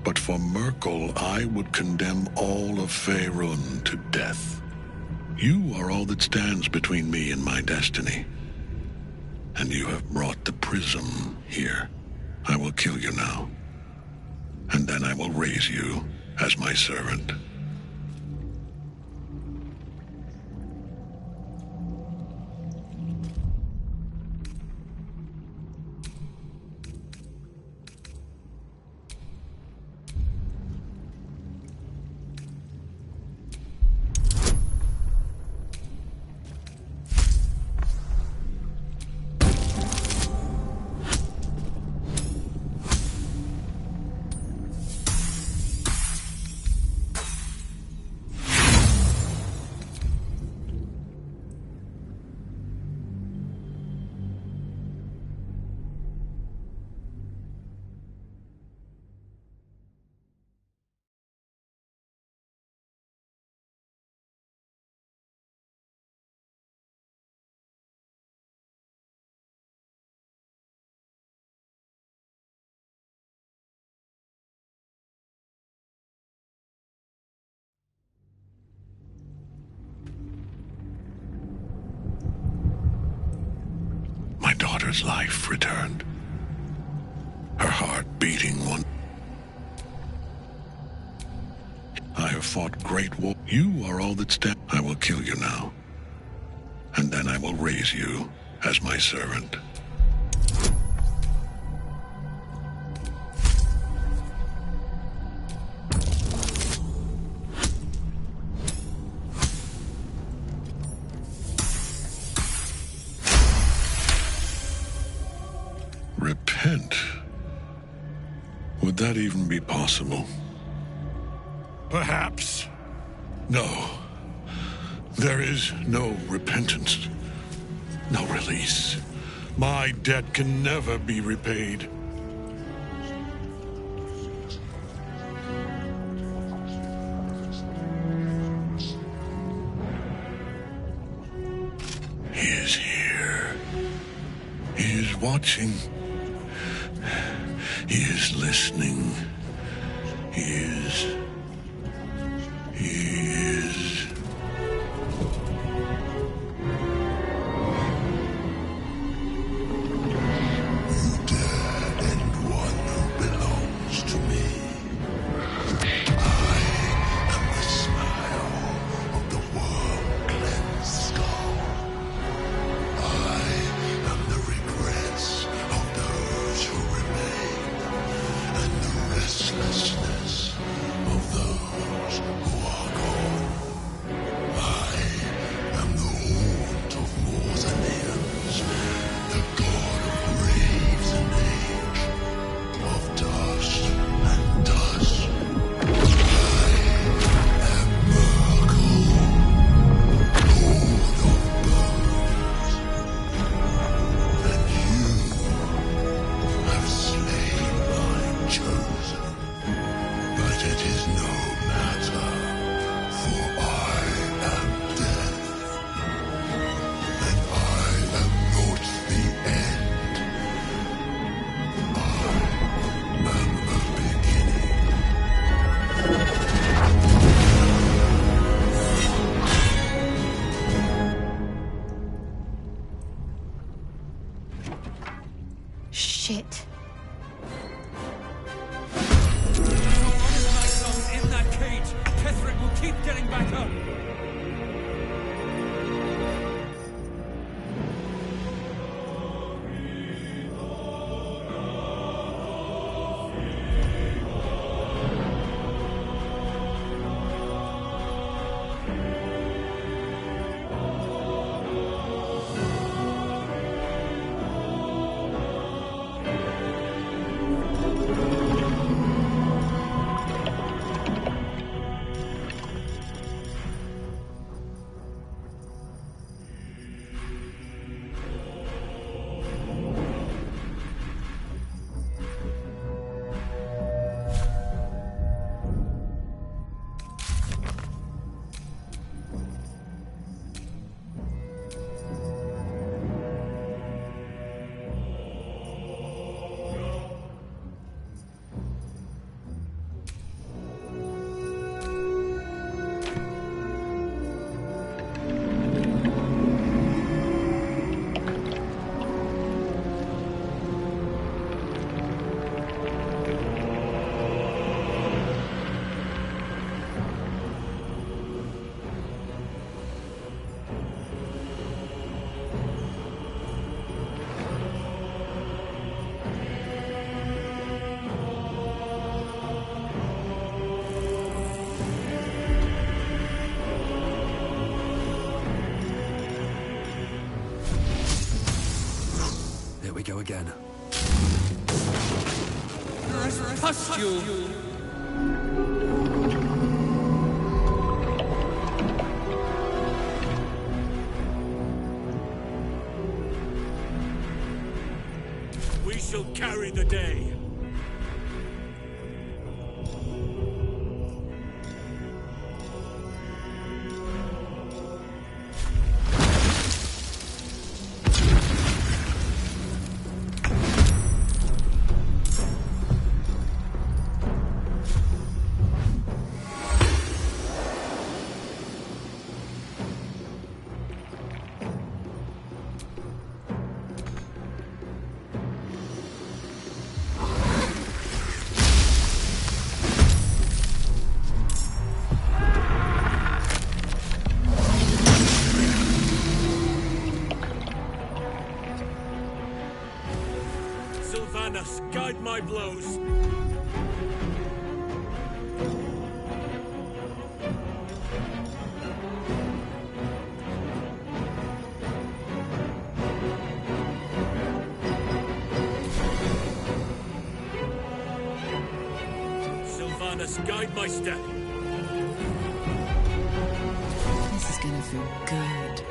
[SPEAKER 15] but for Myrkul I would condemn all of Faerun to death. You are all that stands between me and my destiny. And you have brought the prism here. I will kill you now. And then I will raise you as my servant. My daughter's life returned. Her heart beating one. I have fought great war. You are all that stand. I will kill you now. And then I will raise you as my servant. Repent? Would that even be possible? Perhaps. No. There is no repentance. No release. My debt can never be repaid. He is here. He is watching. He is listening. He is.
[SPEAKER 18] You dead and one who belongs to me. I am the smile of the worm-cleansed skull. I am the regrets of those who remain, and the restlessness of
[SPEAKER 12] Go again.
[SPEAKER 11] Pustule! We shall carry the day. Guide my blows. Sylvanas, guide my step.
[SPEAKER 3] This is gonna feel good.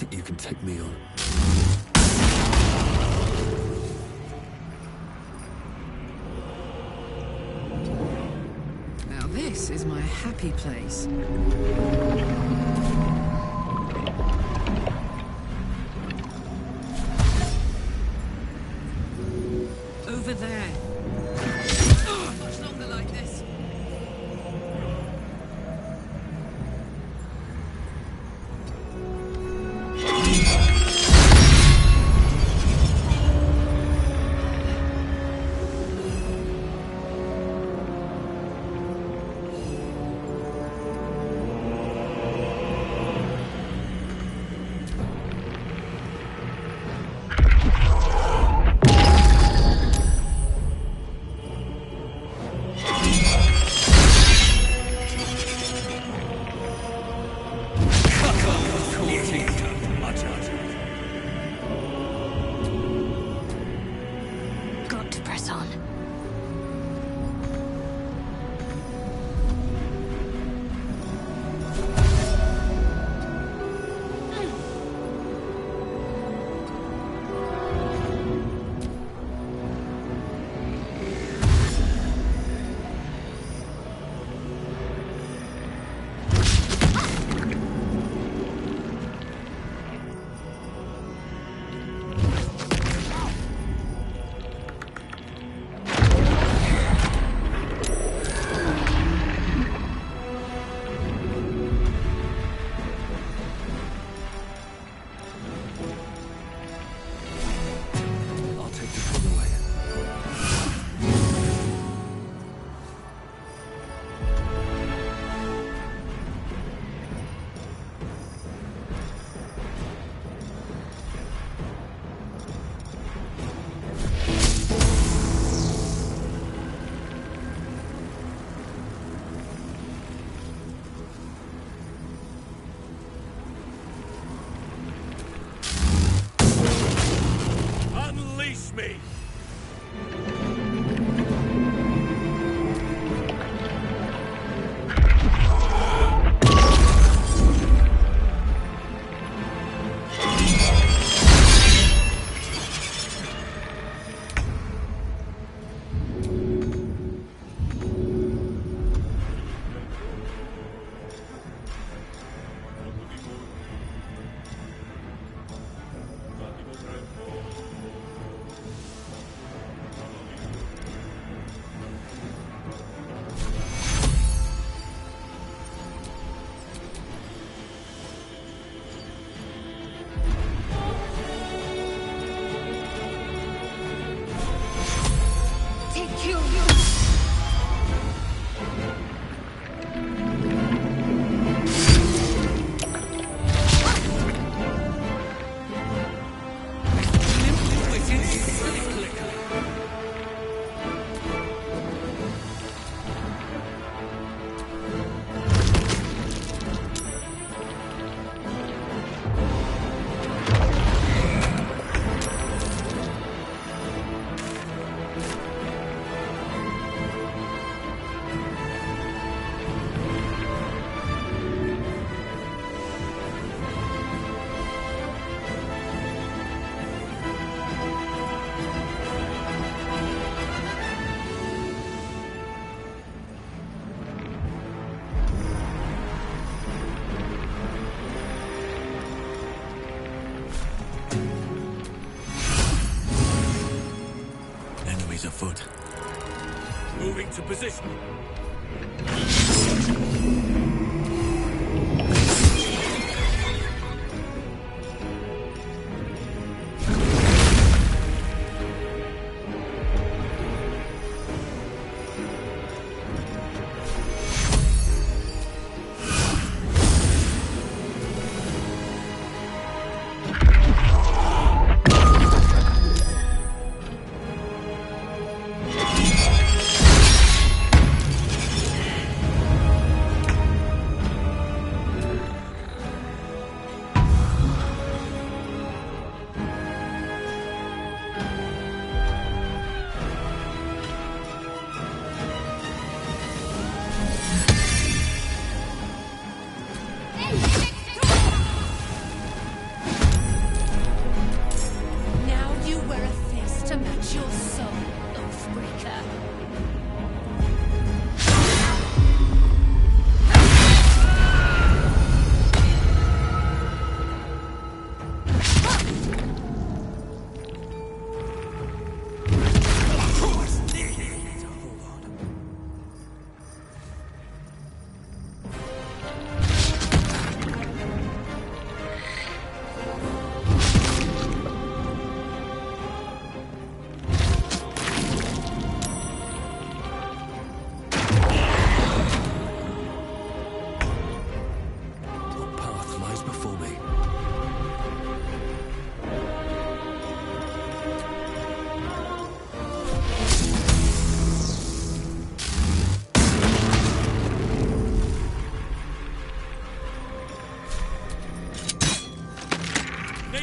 [SPEAKER 12] think you can take me on?
[SPEAKER 16] Now this is my happy place. Over there. Oh, much longer like this.
[SPEAKER 5] Got to press on.
[SPEAKER 12] I'll take the fun away.
[SPEAKER 11] Unleash me!
[SPEAKER 5] Take you.
[SPEAKER 4] Enemies afoot.
[SPEAKER 11] Moving to position.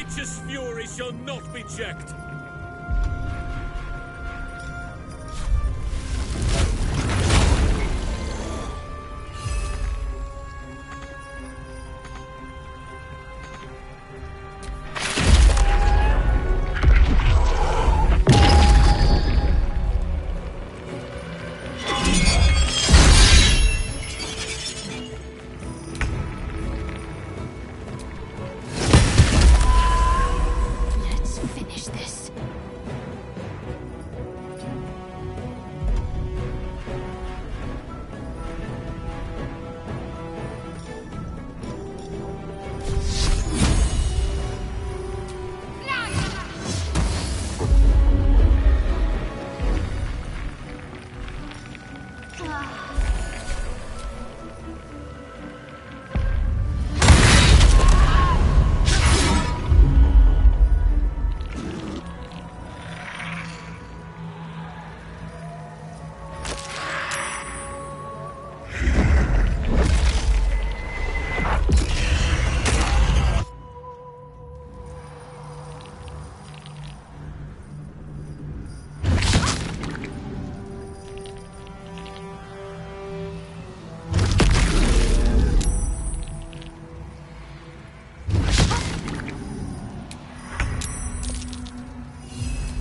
[SPEAKER 11] righteous fury shall not be checked.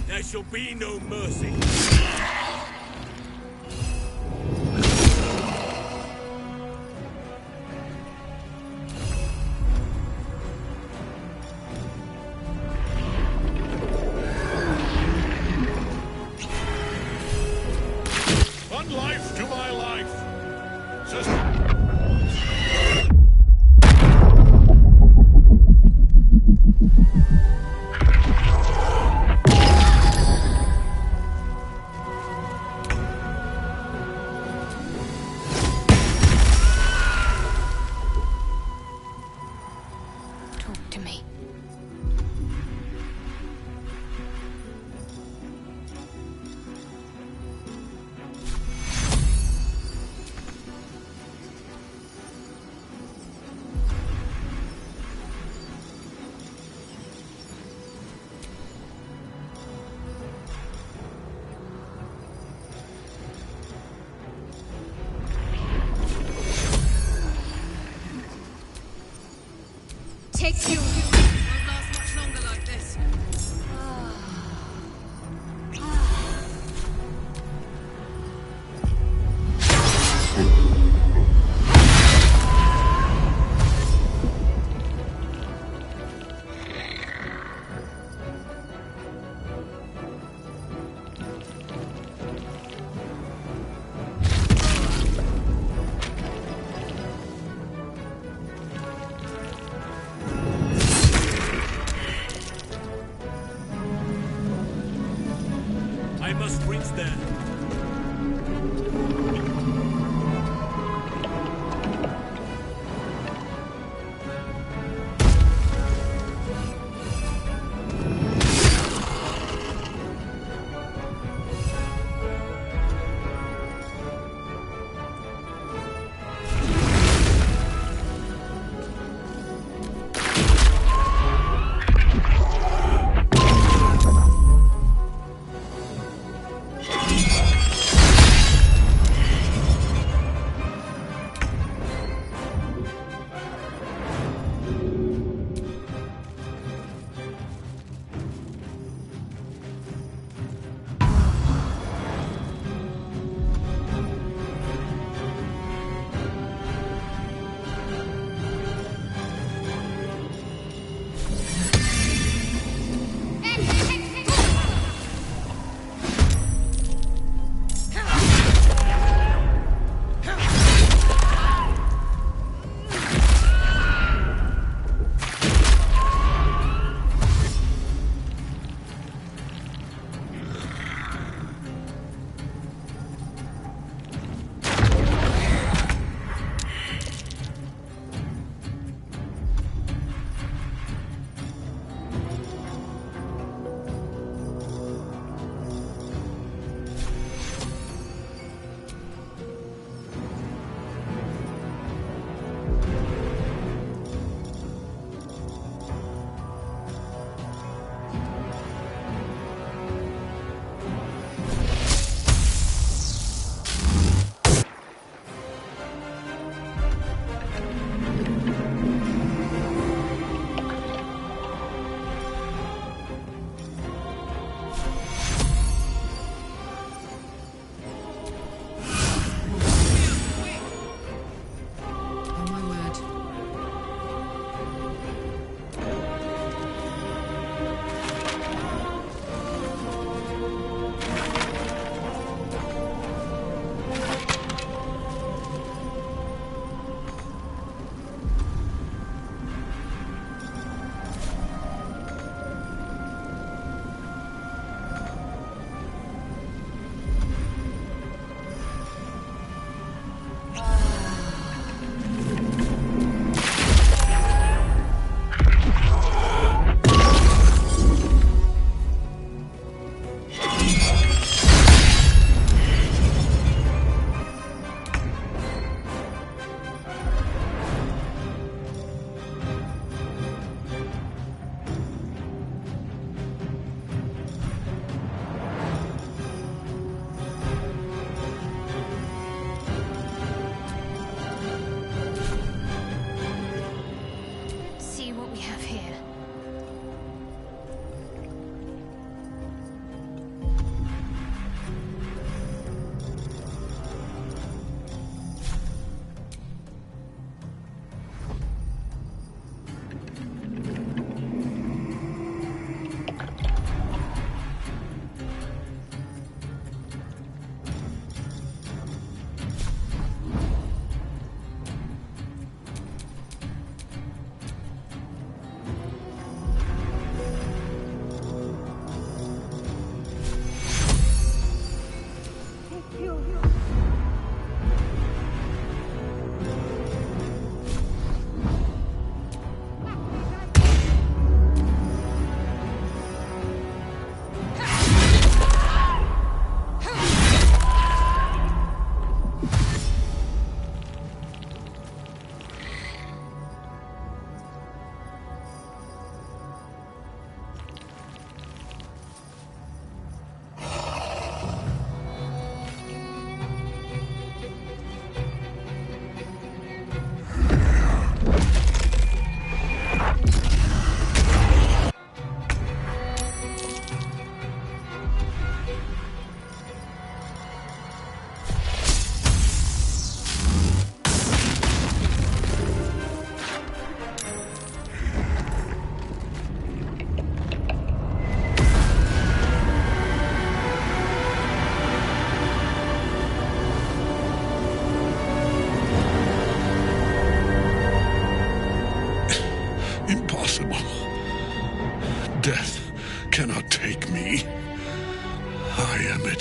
[SPEAKER 11] There shall be no mercy.
[SPEAKER 15] One life to my life. Sister.
[SPEAKER 5] Talk to me. Take you. Won't last much longer like this.
[SPEAKER 11] I must reach there.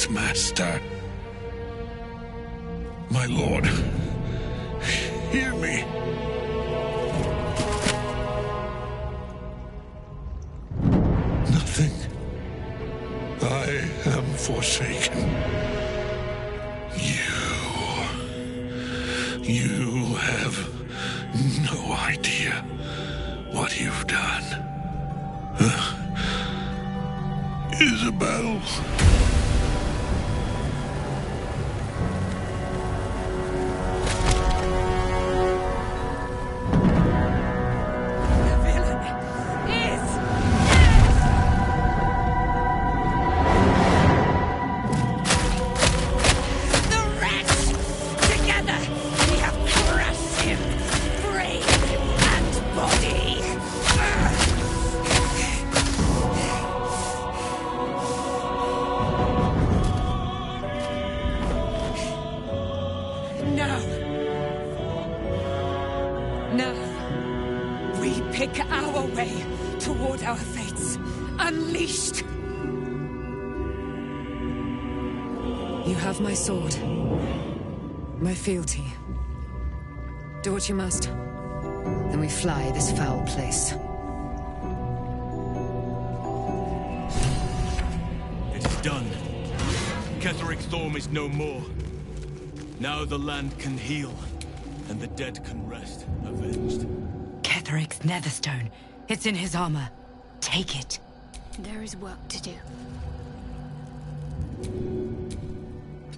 [SPEAKER 15] Great Master. My lord, hear me. Nothing. I am forsaken. You have no idea what you've done. Isabel.
[SPEAKER 19] My sword. My fealty. Do what you must. Then we fly this foul place.
[SPEAKER 4] It is done. Ketheric Thorm is no more. Now the land can heal, and the dead can rest, avenged.
[SPEAKER 1] Ketheric's Netherstone. It's in his armor. Take it.
[SPEAKER 5] There is work to do.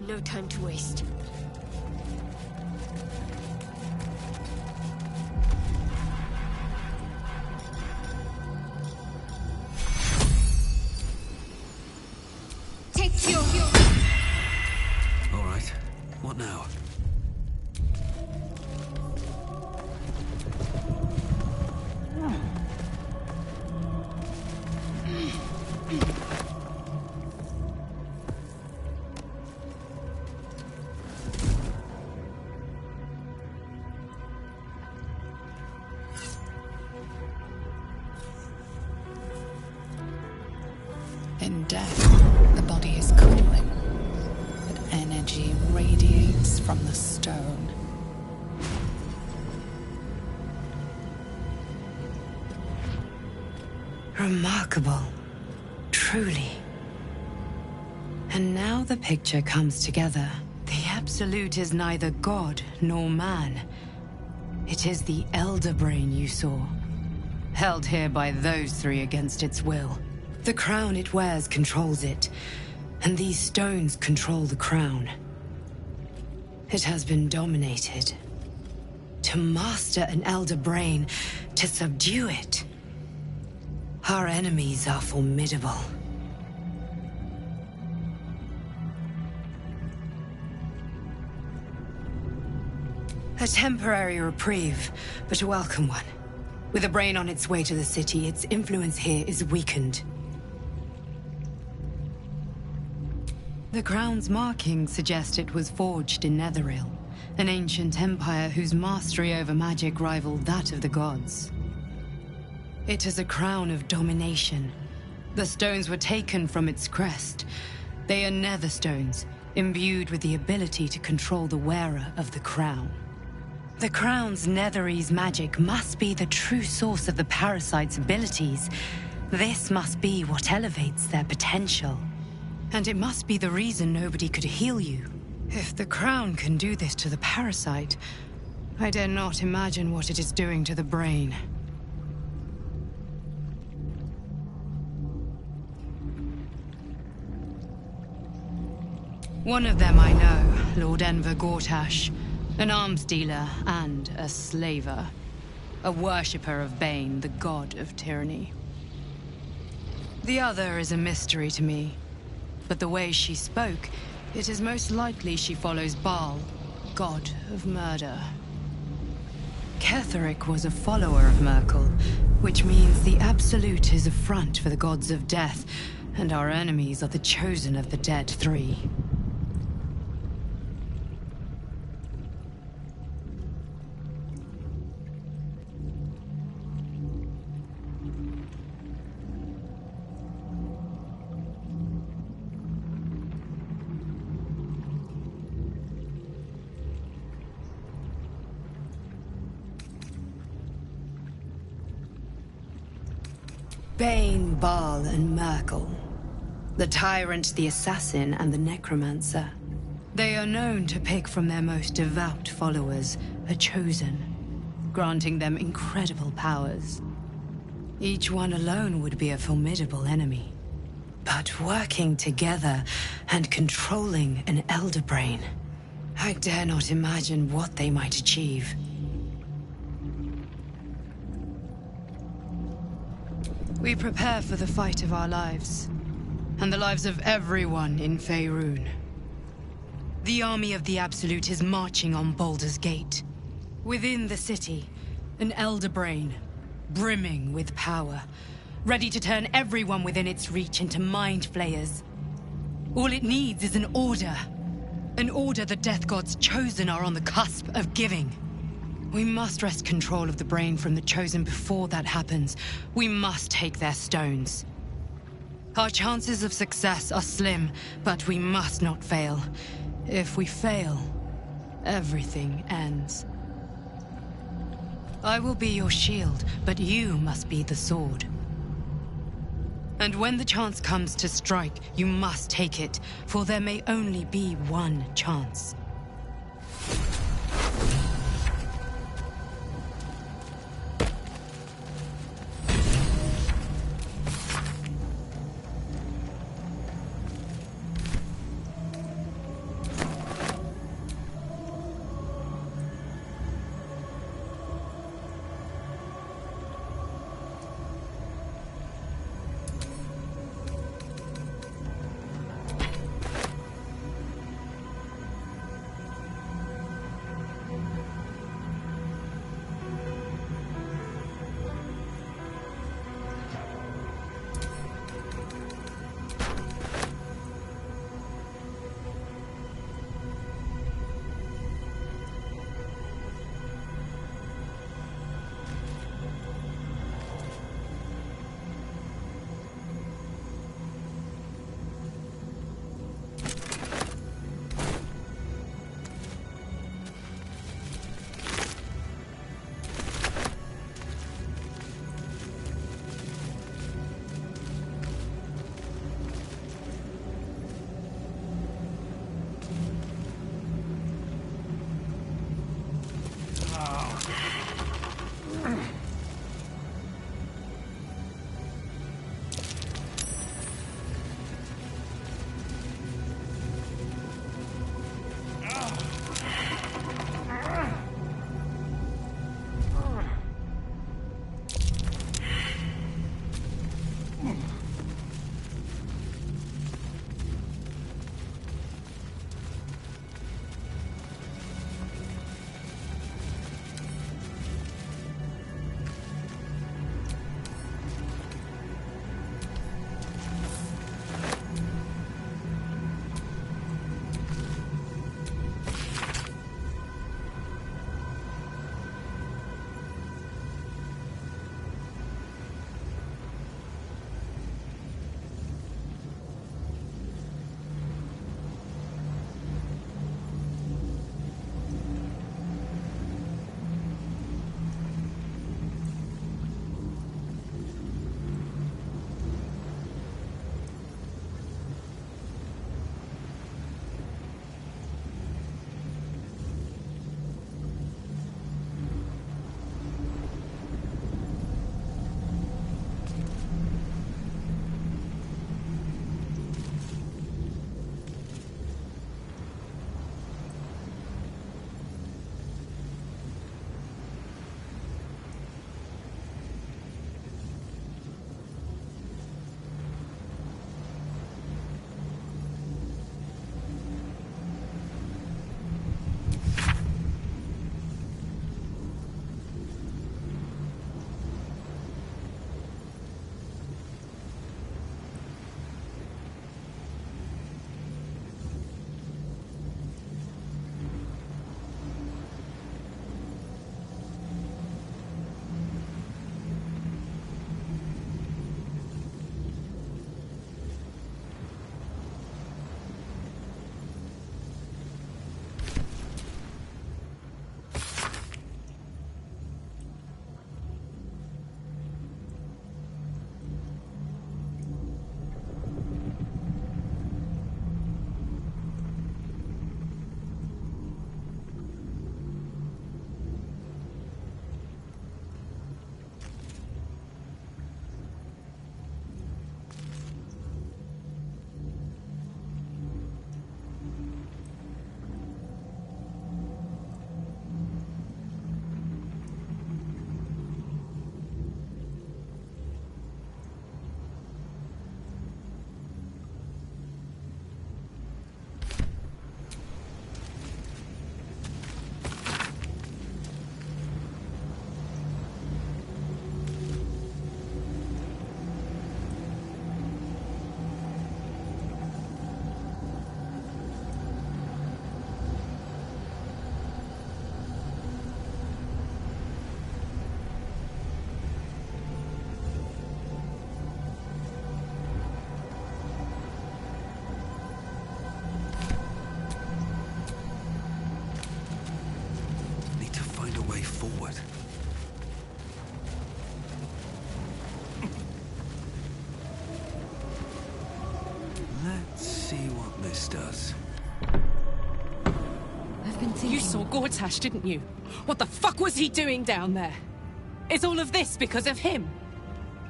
[SPEAKER 5] No time to waste.
[SPEAKER 15] Take your... All right. What now?
[SPEAKER 3] In death, the body is cooling, but energy radiates from the stone.
[SPEAKER 1] Remarkable. Truly. And now the picture comes together. The Absolute is neither god nor man. It is the Elder Brain you saw, held here by those three against its will. The crown it wears controls it, and these stones control the crown. It has been dominated. To master an Elder Brain, to subdue it. Our enemies are formidable. A temporary reprieve, but a welcome one. With a brain on its way to the city, its influence here is weakened. The crown's markings suggest it was forged in Netheril, an ancient empire whose mastery over magic rivaled that of the gods. It is a crown of domination. The stones were taken from its crest. They are Netherstones, imbued with the ability to control the wearer of the crown. The crown's Netherese magic must be the true source of the parasite's abilities. This must be what elevates their potential. And it must be the reason nobody could heal you. If the crown can do this to the parasite, I dare not imagine what it is doing to the brain. One of them I know, Lord Enver Gortash, an arms dealer and a slaver. A worshipper of Bane, the god of tyranny. The other is a mystery to me. But the way she spoke, it is most likely she follows Baal, god of murder. Ketheric was a follower of Myrkul, which means the Absolute is a front for the gods of death, and our enemies are the chosen of the Dead Three. Bane, Baal, and Myrkul. The Tyrant, the Assassin, and the Necromancer. They are known to pick from their most devout followers a chosen, granting them incredible powers. Each one alone would be a formidable enemy. But working together and controlling an Elder Brain, I dare not imagine what they might achieve. We prepare for the fight of our lives, and the lives of everyone in Faerun. The army of the Absolute is marching on Baldur's Gate. Within the city, an Elder Brain, brimming with power, ready to turn everyone within its reach into mind flayers. All it needs is an order the Death God's chosen are on the cusp of giving. We must wrest control of the brain from the Chosen before that happens. We must take their stones. Our chances of success are slim, but we must not fail. If we fail, everything ends. I will be your shield, but you must be the sword. And when the chance comes to strike, you must take it, for there may only be one chance.
[SPEAKER 12] always does.
[SPEAKER 3] I've been thinking...
[SPEAKER 6] You saw Gortash, didn't you? What the fuck was he doing down there? Is all of this because of him?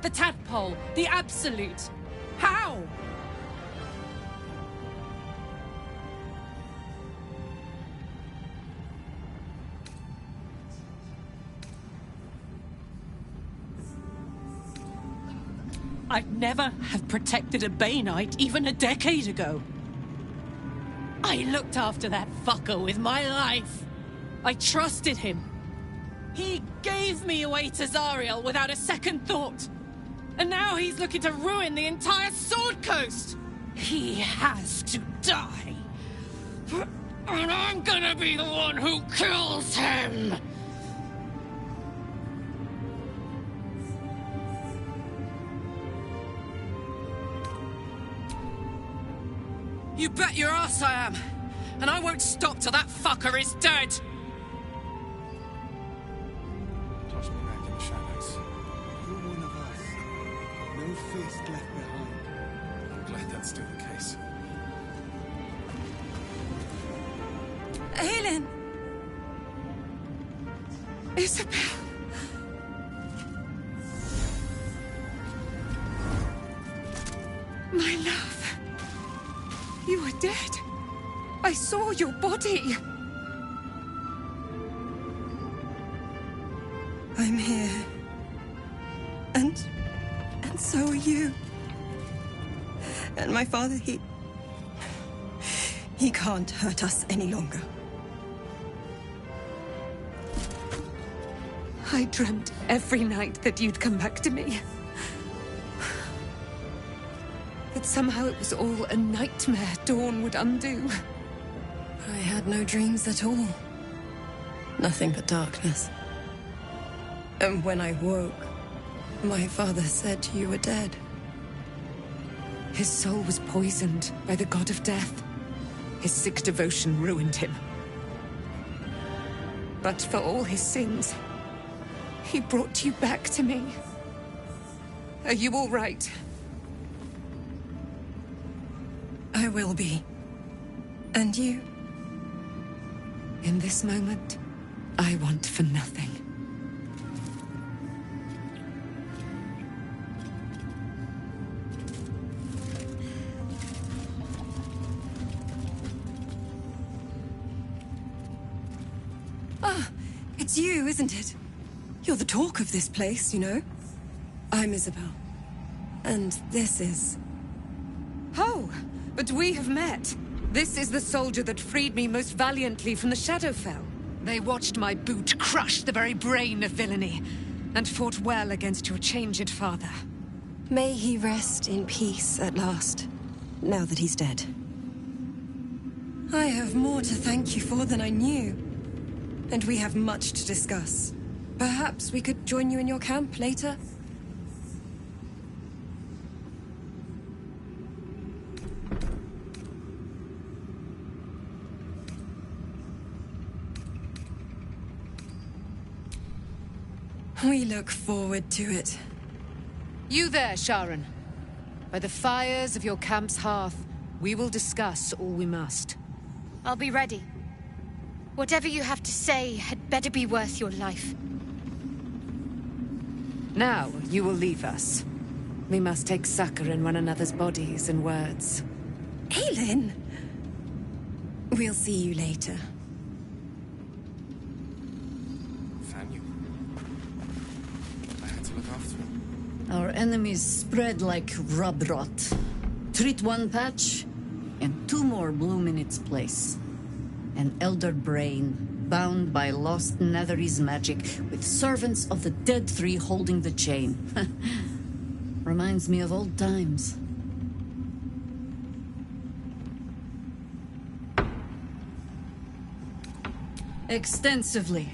[SPEAKER 6] The tadpole, the Absolute. How? I'd never have protected a Bay Knight even a decade ago. I looked after that fucker with my life. I trusted him. He gave me away to Zariel without a second thought. And now he's looking to ruin the entire Sword Coast. He has to die. And I'm gonna be the one who kills him. You bet your ass I am. And I won't stop till that fucker is dead.
[SPEAKER 2] Toss me back in the shadows.
[SPEAKER 17] You're one of us. No fist left behind.
[SPEAKER 2] I'm glad that's still the case.
[SPEAKER 9] Helen! Isabel! My love. You were dead. I saw your body. I'm here. And so are you. And my father, he can't hurt us any longer. I dreamt every night that you'd come back to me. That somehow it was all a nightmare Dawn would undo. I had no dreams at all. Nothing but darkness. And when I woke, my father said you were dead. His soul was poisoned by the god of death. His sick devotion ruined him. But for all his sins, he brought you back to me. Are you all right? I will be. And you? In this moment, I want for nothing. Ah, it's you, isn't it? You're the talk of this place, you know. I'm Isabel. And this is... Oh, but we have met. This is the soldier that freed me most valiantly from the Shadowfell. They watched my boot crush the very brain of villainy, and fought well against your changed father. May he rest in peace at last, now that he's dead. I have more to thank you for than I knew. And we have much to discuss. Perhaps we could join you in your camp later? We look forward to it. You there, Sharon. By the fires of your camp's hearth, we will discuss all we must.
[SPEAKER 5] I'll be ready. Whatever you have to say had better be worth your life.
[SPEAKER 9] Now, you will leave us. We must take succor in one another's bodies and words. Aelin! We'll see you later.
[SPEAKER 20] Our enemies spread like rub rot. Treat one patch, and two more bloom in its place. An elder brain, bound by lost Netherese magic, with servants of the Dead Three holding the chain. Reminds me of old times. Extensively.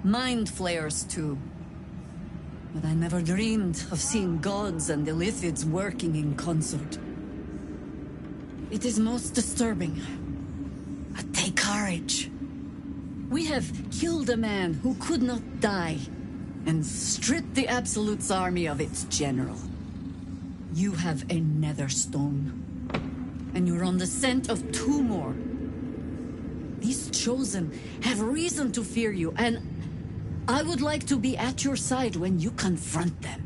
[SPEAKER 20] Mind flayers, too. But I never dreamed of seeing gods and Illithids working in concert. It is most disturbing. But take courage. We have killed a man who could not die, and stripped the Absolute's army of its general. You have a Netherstone. and you're on the scent of 2 more. These Chosen have reason to fear you, and I would like to be at your side when you confront them.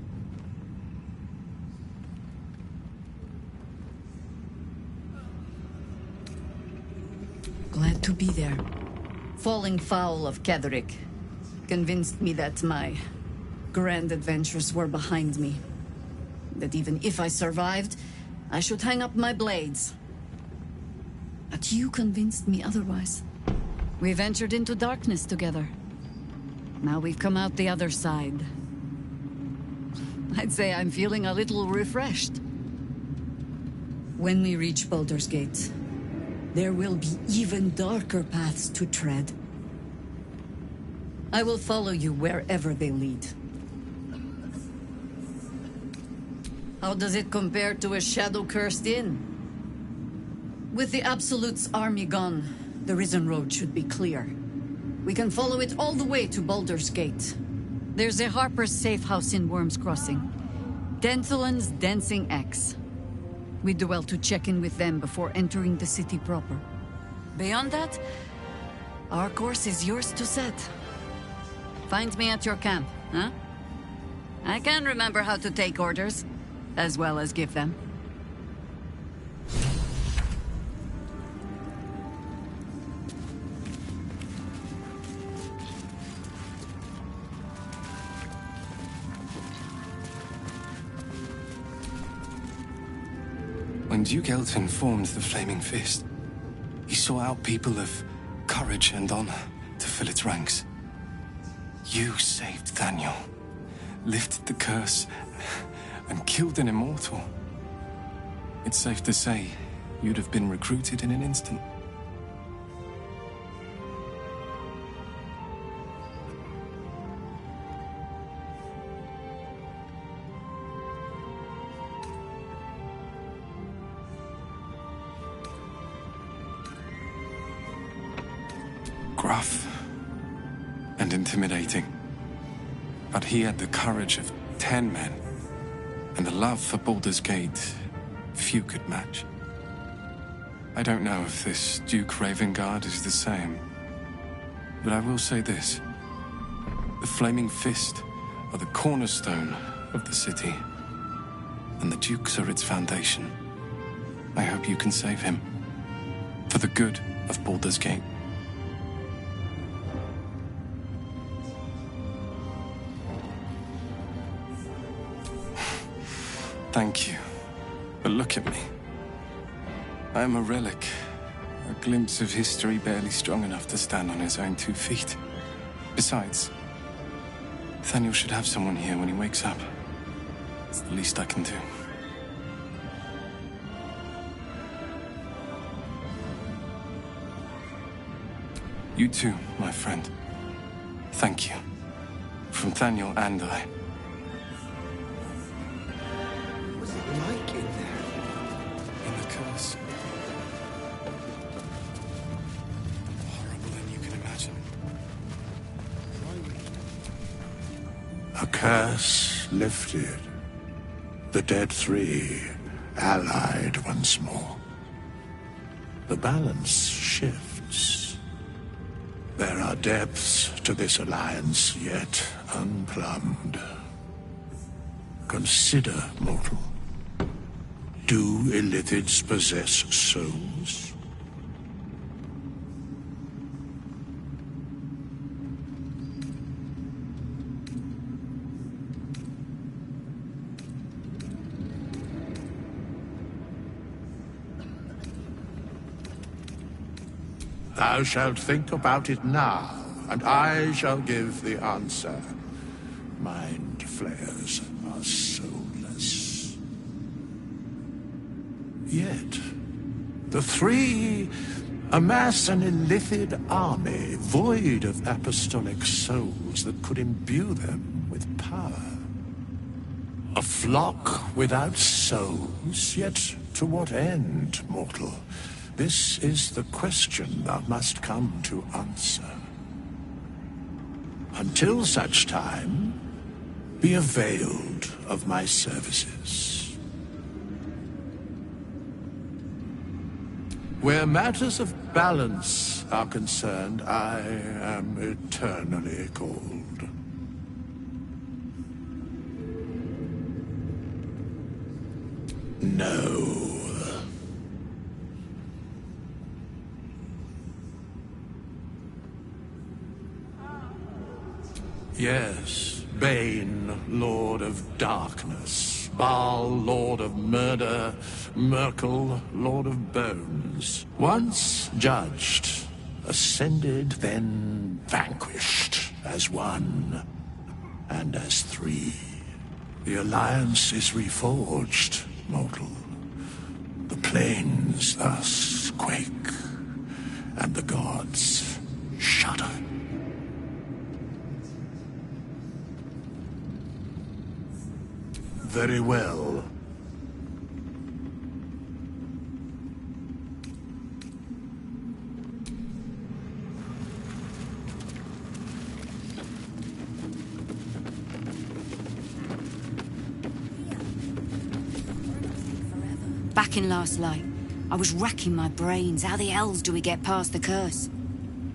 [SPEAKER 20] Glad to be there. Falling foul of Ketheric convinced me that my grand adventures were behind me. That even if I survived, I should hang up my blades. But you convinced me otherwise. We ventured into darkness together. Now we've come out the other side. I'd say I'm feeling a little refreshed. When we reach Baldur's Gate, there will be even darker paths to tread. I will follow you wherever they lead. How does it compare to a shadow-cursed inn? With the Absolute's army gone, the Risen Road should be clear. We can follow it all the way to Baldur's Gate. There's a Harper's safe house in Worm's Crossing. Denthalen's Dancing Axe. We do well to check in with them before entering the city proper. Beyond that, our course is yours to set. Find me at your camp, huh? I can remember how to take orders, as well as give them.
[SPEAKER 2] When Duke Elton formed the Flaming Fist, he sought out people of courage and honor to fill its ranks. You saved Thaniel, lifted the curse, and killed an immortal. It's safe to say you'd have been recruited in an instant. Gruff and intimidating, but he had the courage of 10 men and the love for Baldur's Gate few could match. I don't know if this Duke Ravengard is the same, but I will say this. The Flaming Fist are the cornerstone of the city, and the Dukes are its foundation. I hope you can save him, for the good of Baldur's Gate. Thank you. But look at me. I am a relic. A glimpse of history barely strong enough to stand on his own 2 feet. Besides, Thaniel should have someone here when he wakes up. It's the least I can do. You too, my friend. Thank you. From Thaniel and I. Like in there? In the curse. Horrible than you can imagine.
[SPEAKER 14] A curse lifted. The dead 3 allied once more. The balance shifts. There are depths to this alliance yet unplumbed. Consider, mortal. Do Illithids possess souls? Thou shalt think about it now, and I shall give the answer. Mind flayers are soulless. Yet, the 3 amass an Illithid army void of apostolic souls that could imbue them with power. A flock without souls, yet to what end, mortal? This is the question thou must come to answer. Until such time, be availed of my services.
[SPEAKER 15] Where matters of balance are concerned, I am eternally cold. No. Yes, Bane, Lord of Darkness. Baal, Lord of Murder. Myrkul, Lord of Bones. Once judged, ascended, then vanquished as one, and as three. The Alliance is reforged, mortal. The plains thus quake, and the gods shudder. Very well.
[SPEAKER 21] Back in Last Light, I was racking my brains. How the hells do we get past the curse?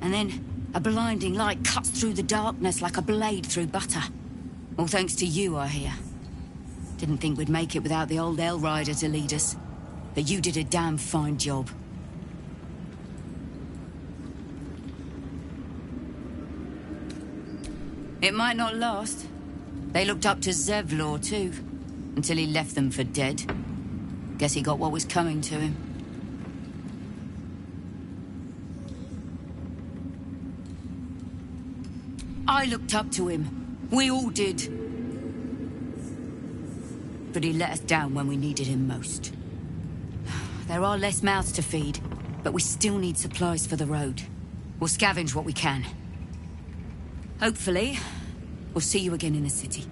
[SPEAKER 21] And then, a blinding light cuts through the darkness like a blade through butter. All thanks to you, I hear. Didn't think we'd make it without the old Hell Rider to lead us. But you did a damn fine job. It might not last. They looked up to Zevlor, too. Until he left them for dead. Guess he got what was coming to him. I looked up to him. We all did. But he let us down when we needed him most. There are less mouths to feed, but we still need supplies for the road. We'll scavenge what we can. Hopefully, we'll see you again in the city.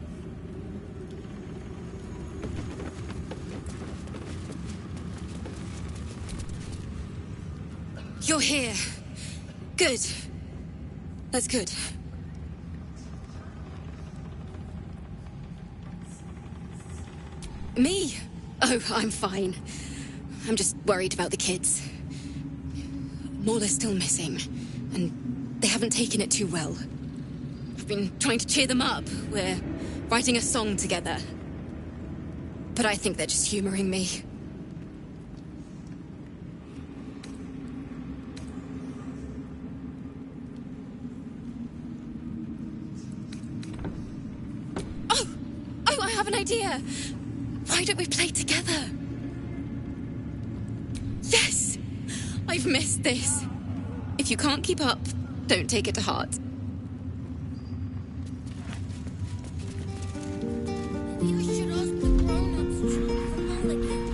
[SPEAKER 9] You're here. Good. That's good. Me? Oh, I'm fine. I'm just worried about the kids. Morla's still missing, and they haven't taken it too well. I've been trying to cheer them up. We're writing a song together. But I think they're just humoring me. Oh, I have an idea. Why don't we play together? Yes! I've missed this. If you can't keep up, don't take it to heart. You should ask the grown-ups for Mulligan.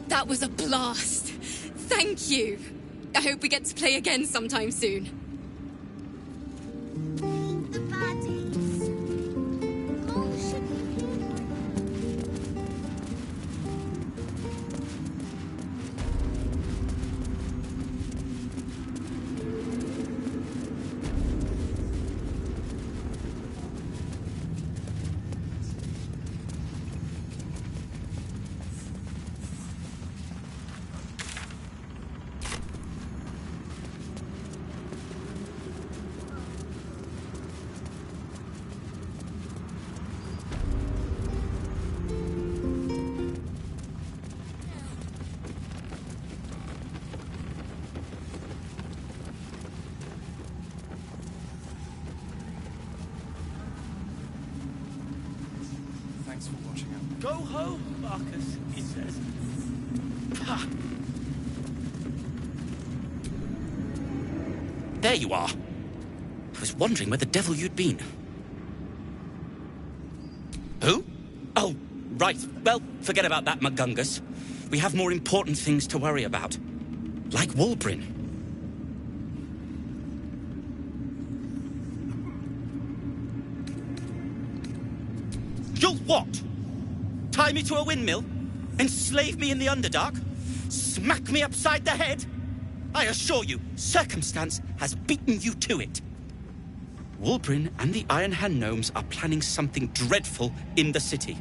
[SPEAKER 9] That was a blast. Thank you. I hope we get to play again sometime soon.
[SPEAKER 2] Thanks for watching out.
[SPEAKER 4] Go home, Marcus, he says. Pah.
[SPEAKER 8] There you are. I was wondering where the devil you'd been. Who? Oh, right. Well, forget about that, Magungus. We have more important things to worry about. Like Wulbren. You'll what? Tie me to a windmill? Enslave me in the Underdark? Smack me upside the head? I assure you, circumstance has beaten you to it. Wulbren and the Iron Hand Gnomes are planning something dreadful in the city.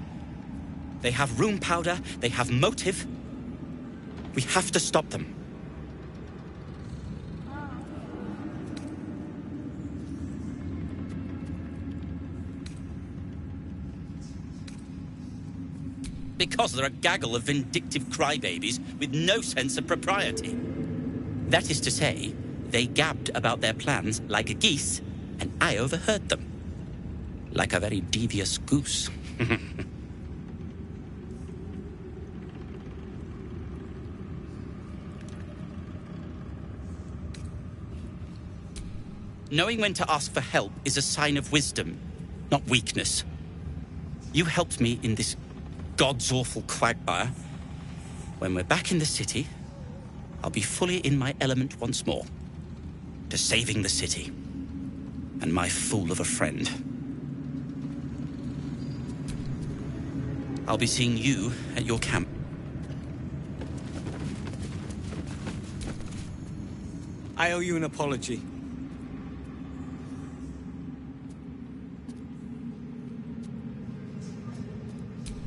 [SPEAKER 8] They have rune powder, they have motive. We have to stop them. Because they're a gaggle of vindictive crybabies with no sense of propriety. That is to say, they gabbed about their plans like geese, and I overheard them. Like a very devious goose. Knowing when to ask for help is a sign of wisdom, not weakness. You helped me in this God's awful quagmire. When we're back in the city, I'll be fully in my element once more. To saving the city. And my fool of a friend. I'll be seeing you at your camp.
[SPEAKER 17] I owe you an apology.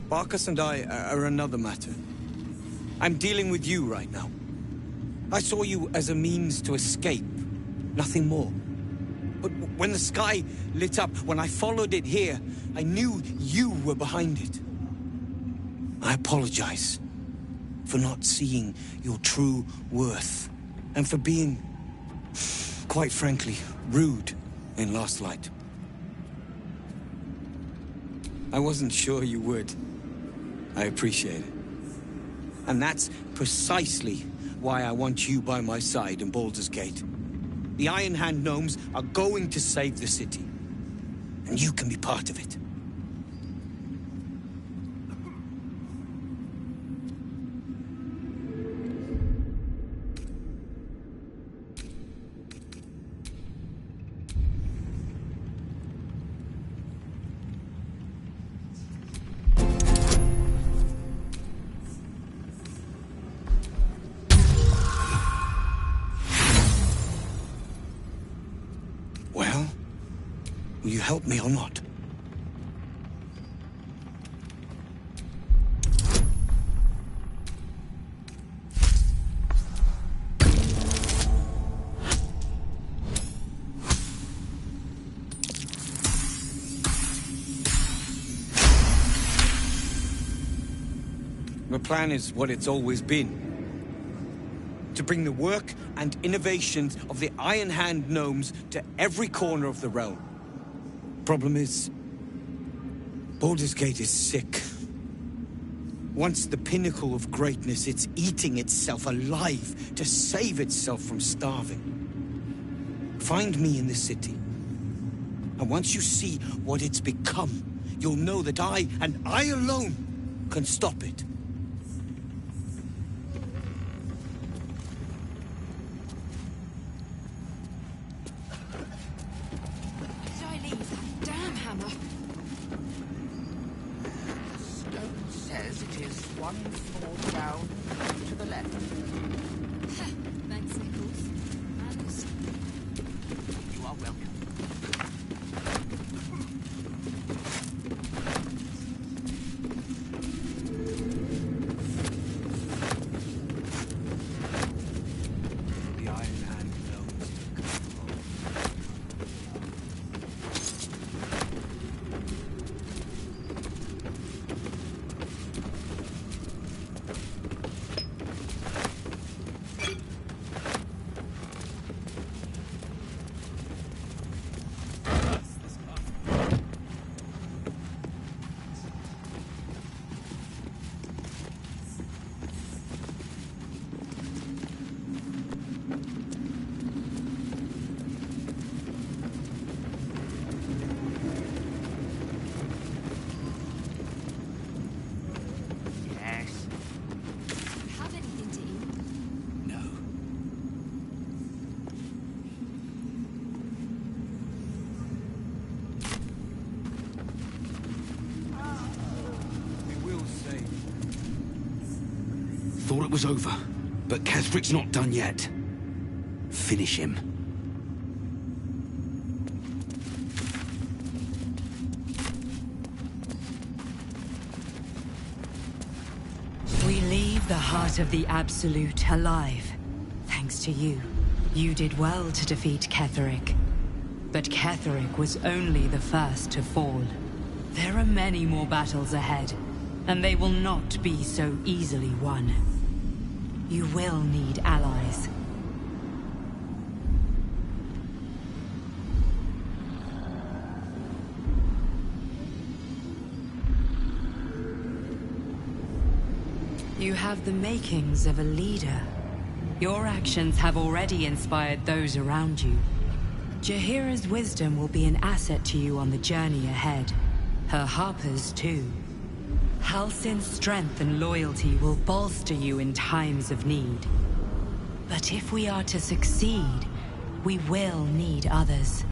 [SPEAKER 17] Barcus and I are another matter. I'm dealing with you right now. I saw you as a means to escape, nothing more. But when the sky lit up, when I followed it here, I knew you were behind it. I apologize for not seeing your true worth, and for being, quite frankly, rude in Last Light. I wasn't sure you would. I appreciate it. And that's precisely why I want you by my side in Baldur's Gate. The Iron Hand gnomes are going to save the city. And you can be part of it. Well, will you help me or not? My plan is what it's always been. To bring the work and innovations of the Iron Hand gnomes to every corner of the realm. Problem is, Baldur's Gate is sick. Once the pinnacle of greatness, it's eating itself alive to save itself from starving. Find me in the city. And once you see what it's become, you'll know that I, and I alone, can stop it.
[SPEAKER 10] One floor down to the left.
[SPEAKER 5] Thanks, Nichols. And
[SPEAKER 10] You are welcome.
[SPEAKER 17] The Iron Hand gnomes.
[SPEAKER 12] Thought it was over, but Ketherick's not done yet. Finish him.
[SPEAKER 1] We leave the heart of the Absolute alive. Thanks to you. You did well to defeat Ketherick. But Ketherick was only the first to fall. There are many more battles ahead, and they will not be so easily won. You will need allies. You have the makings of a leader. Your actions have already inspired those around you. Jaheira's wisdom will be an asset to you on the journey ahead. Her Harper's too. Halsin's strength and loyalty will bolster you in times of need. But if we are to succeed, we will need others.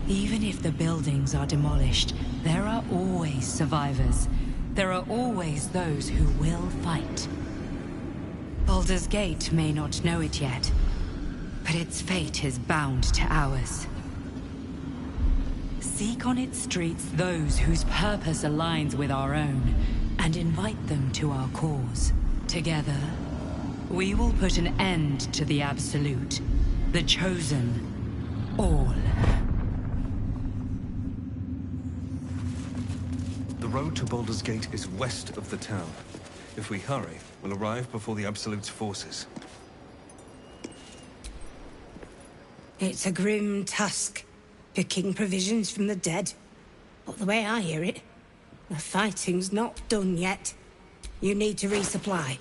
[SPEAKER 1] Even if the buildings are demolished, there are always survivors. There are always those who will fight. Baldur's Gate may not know it yet, but its fate is bound to ours. Seek on its streets those whose purpose aligns with our own, and invite them to our cause. Together, we will put an end to the Absolute, the Chosen, all.
[SPEAKER 12] The road to Baldur's Gate is west of the town. If we hurry, we'll arrive before the Absolute's forces.
[SPEAKER 7] It's a grim task, picking provisions from the dead. But the way I hear it, the fighting's not done yet. You need to resupply.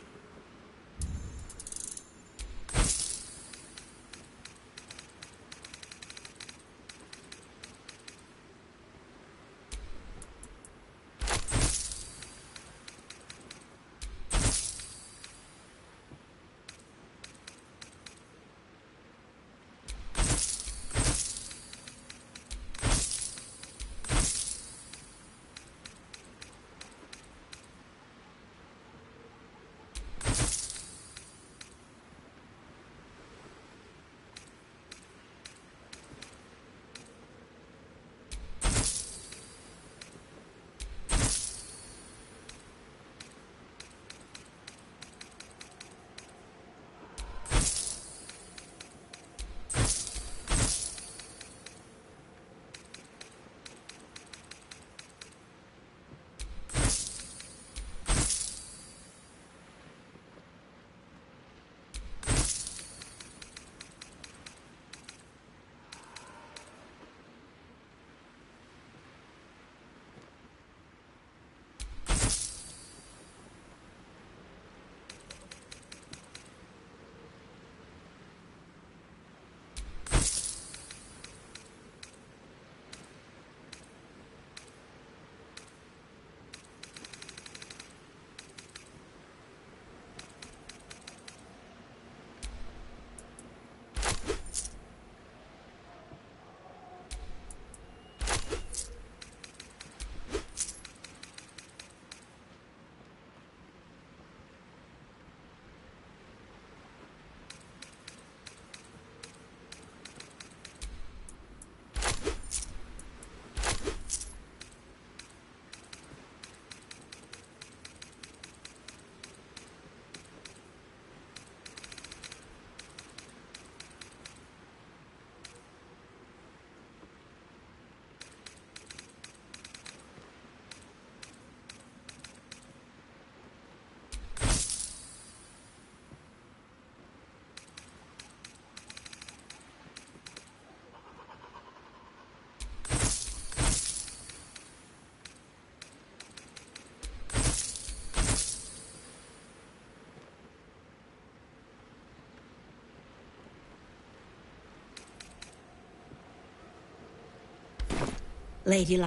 [SPEAKER 7] Lady